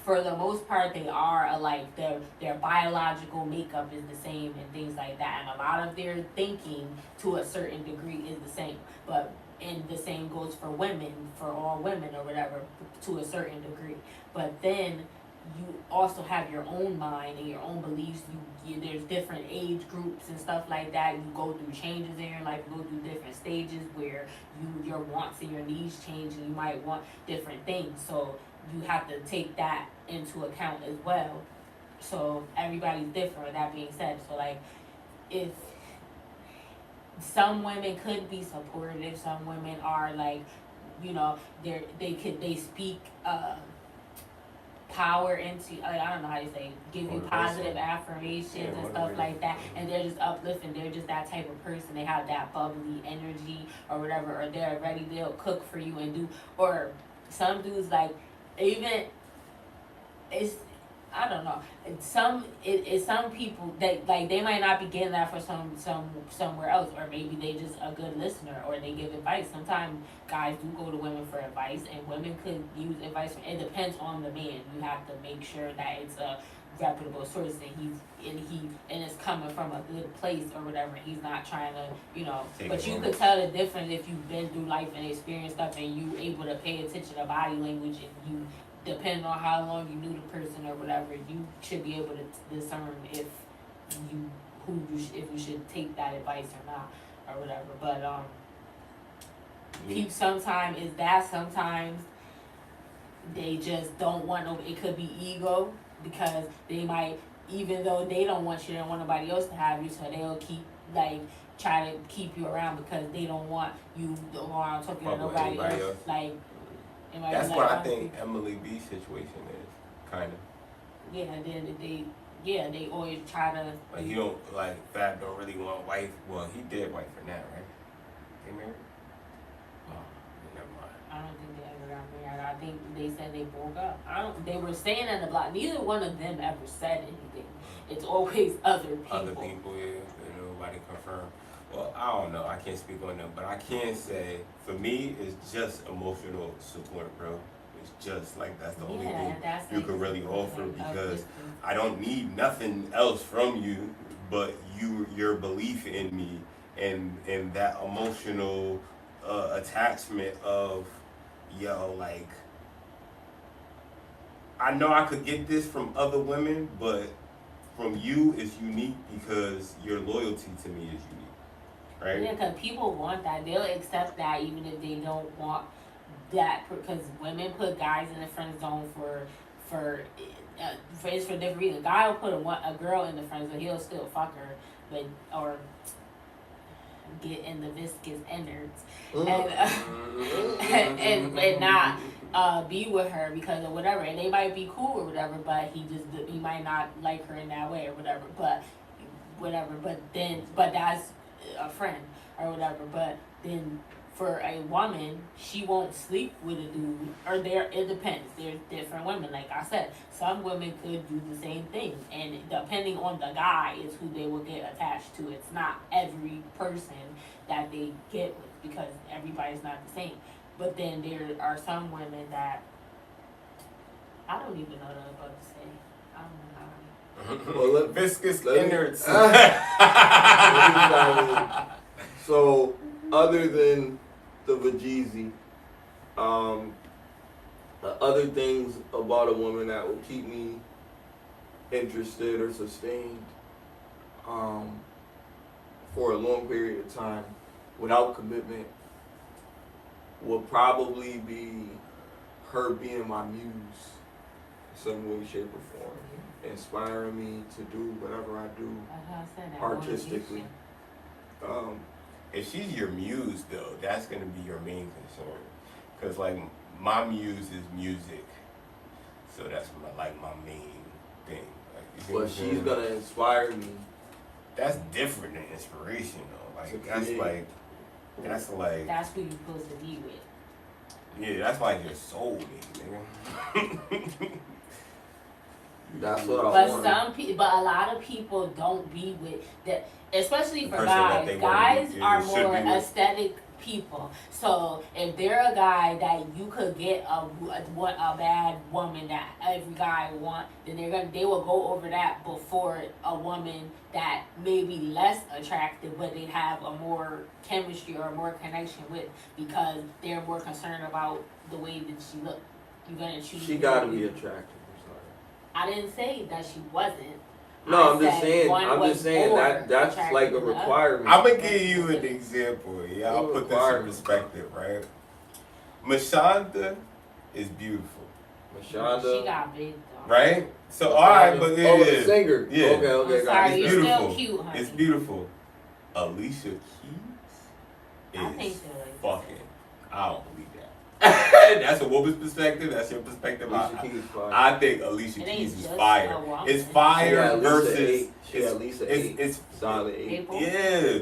for the most part, they are alike. Their biological makeup is the same and things like that, and a lot of their thinking to a certain degree is the same. And the same goes for women, for all women or whatever, to a certain degree. But then you also have your own mind and your own beliefs. There's different age groups and stuff like that. You go through changes in your life. You go through different stages where your wants and your needs change, and you might want different things. So you have to take that into account as well. So everybody's different. That being said, so like if some women could be supportive, some women are like, they speak power into, I don't know how to say, give you positive affirmations and stuff like that, and they're just uplifting. They're just that type of person. They have that bubbly energy or whatever, or they're ready. They'll cook for you and do. Or some dudes like, even it's, I don't know. Some people that like they might not be getting that for somewhere else, or maybe they just a good listener, or they give advice. Sometimes guys do go to women for advice, and women could use advice. It depends on the man. You have to make sure that it's a reputable source, and it's coming from a good place or whatever. He's not trying to, but you could tell the difference if you've been through life and experienced stuff, and you able to pay attention to body language, and you. Depending on how long you knew the person or whatever, you should be able to discern if you should take that advice or not or whatever. But sometimes they just don't want no. It could be ego because they might, even though they don't want you, they don't want nobody else to have you, so they'll keep try to keep you around because they don't want you around talking to nobody else. That's what I think Emily B's situation is, kind of. Yeah, and then they always try to. Like he don't Fab don't really want wife. Well, he did wife for that, right? They married? Oh, never mind. I don't think they ever got married. I think they said they broke up. They were staying in the block. Neither one of them ever said anything. It's always other people. Other people, yeah. Nobody confirmed. Well, I don't know. I can't speak on them, but I can say for me, it's just emotional support, bro. It's just that's the only thing you can really offer because I don't need nothing else from you but your belief in me and that emotional attachment of I know I could get this from other women, but from you is unique because your loyalty to me is unique. Right? Yeah, because people want that. They'll accept that even if they don't want that. Because women put guys in the friend zone for different reasons. A guy will put a girl in the friend zone. He'll still fuck her, or get in the viscous innards and not be with her because of whatever. And they might be cool or whatever, but he might not like her in that way or whatever. But that's a friend or whatever. But then for a woman, she won't sleep with a dude, or it depends. There's different women. Like I said, some women could do the same thing, and depending on the guy is who they will get attached to. It's not every person that they get with because everybody's not the same. But then there are some women that I don't even know what I'm about to say. I don't know how. Well, viscous innards. So, other than the vajeezy, other things about a woman that will keep me interested or sustained for a long period of time without commitment would probably be her being my muse in some way, shape, or form, inspiring me to do whatever I do artistically. If she's your muse, though, that's gonna be your main concern, because like my muse is music, so that's my main thing. Like, but she's gonna inspire me. That's different than inspiration, though. Like that's who you're supposed to be with. Yeah, that's like your soulmate, nigga. That's what I want. But a lot of people don't be with that, especially for guys. Guys are more aesthetic people. So if they're a guy that you could get a bad woman that every guy want, then they will go over that before a woman that may be less attractive, but they have a more chemistry or more connection with, because they're more concerned about the way that she look. You're gonna choose. She gotta be attractive. I didn't say that she wasn't. No, I'm just saying that's like a requirement. I'm gonna give you an example. Yeah, I'll put this in perspective, right? Mashonda is beautiful. She got big though. Right? So alright, but the singer. Yeah. Okay. Sorry, it's you're beautiful. still cute, honey. It's beautiful. Alicia Keys I think is so. fucking. I don't believe that. That's a woman's perspective. That's your perspective. I think Alicia Keys is fire. It's fire versus. It's solid 8. Yeah,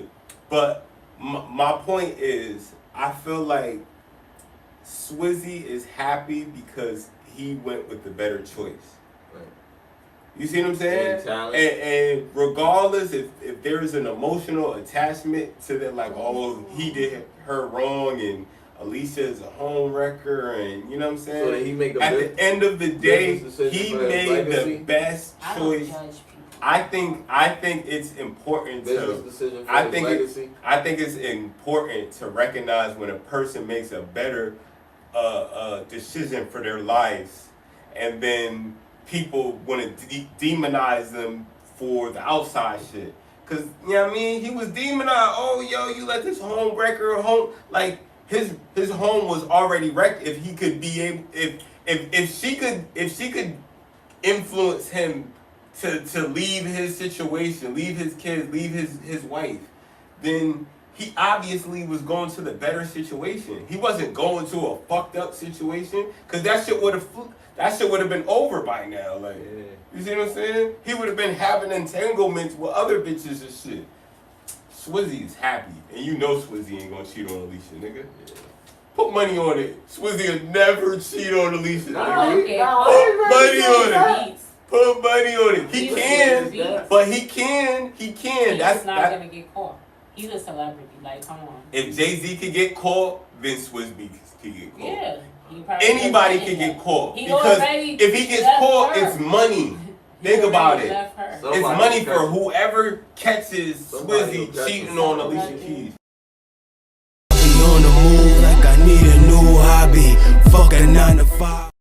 but my point is, I feel like Swizzy is happy because he went with the better choice. Right. You see what I'm saying? And regardless if there's an emotional attachment to that, like, oh, he did her wrong and Alicia is a home wrecker, and you know what I'm saying? So that he make at the end of the day, he made the best choice. I think it's important I think it's important to recognize when a person makes a better decision for their lives, and then people want to demonize them for the outside shit. Cause you know what I mean? He was demonized. Oh, yo, you let this home wrecker home, like. His home was already wrecked. If he could be able, if she could influence him to leave his situation, leave his kids, leave his wife, then he obviously was going to the better situation. He wasn't going to a fucked up situation, because that shit would have been over by now. Like, you see what I'm saying? He would have been having entanglements with other bitches and shit. Swizzy is happy, and you know Swizzy ain't gonna cheat on Alicia, nigga. Yeah. Put money on it. Swizzy will never cheat on Alicia, nigga. Okay. Put money on it. Put money on it. He can, but he can. That's not gonna get caught. He's a celebrity. Like, come on. If Jay-Z could get caught, then Swizzy could get caught. Yeah. Anybody could get caught, because if he gets caught, it's money. Think about it. It's money for whoever catches Swizzy cheating on Alicia Keys. On the move like I need a new hobby. Fuck a 9 to 5.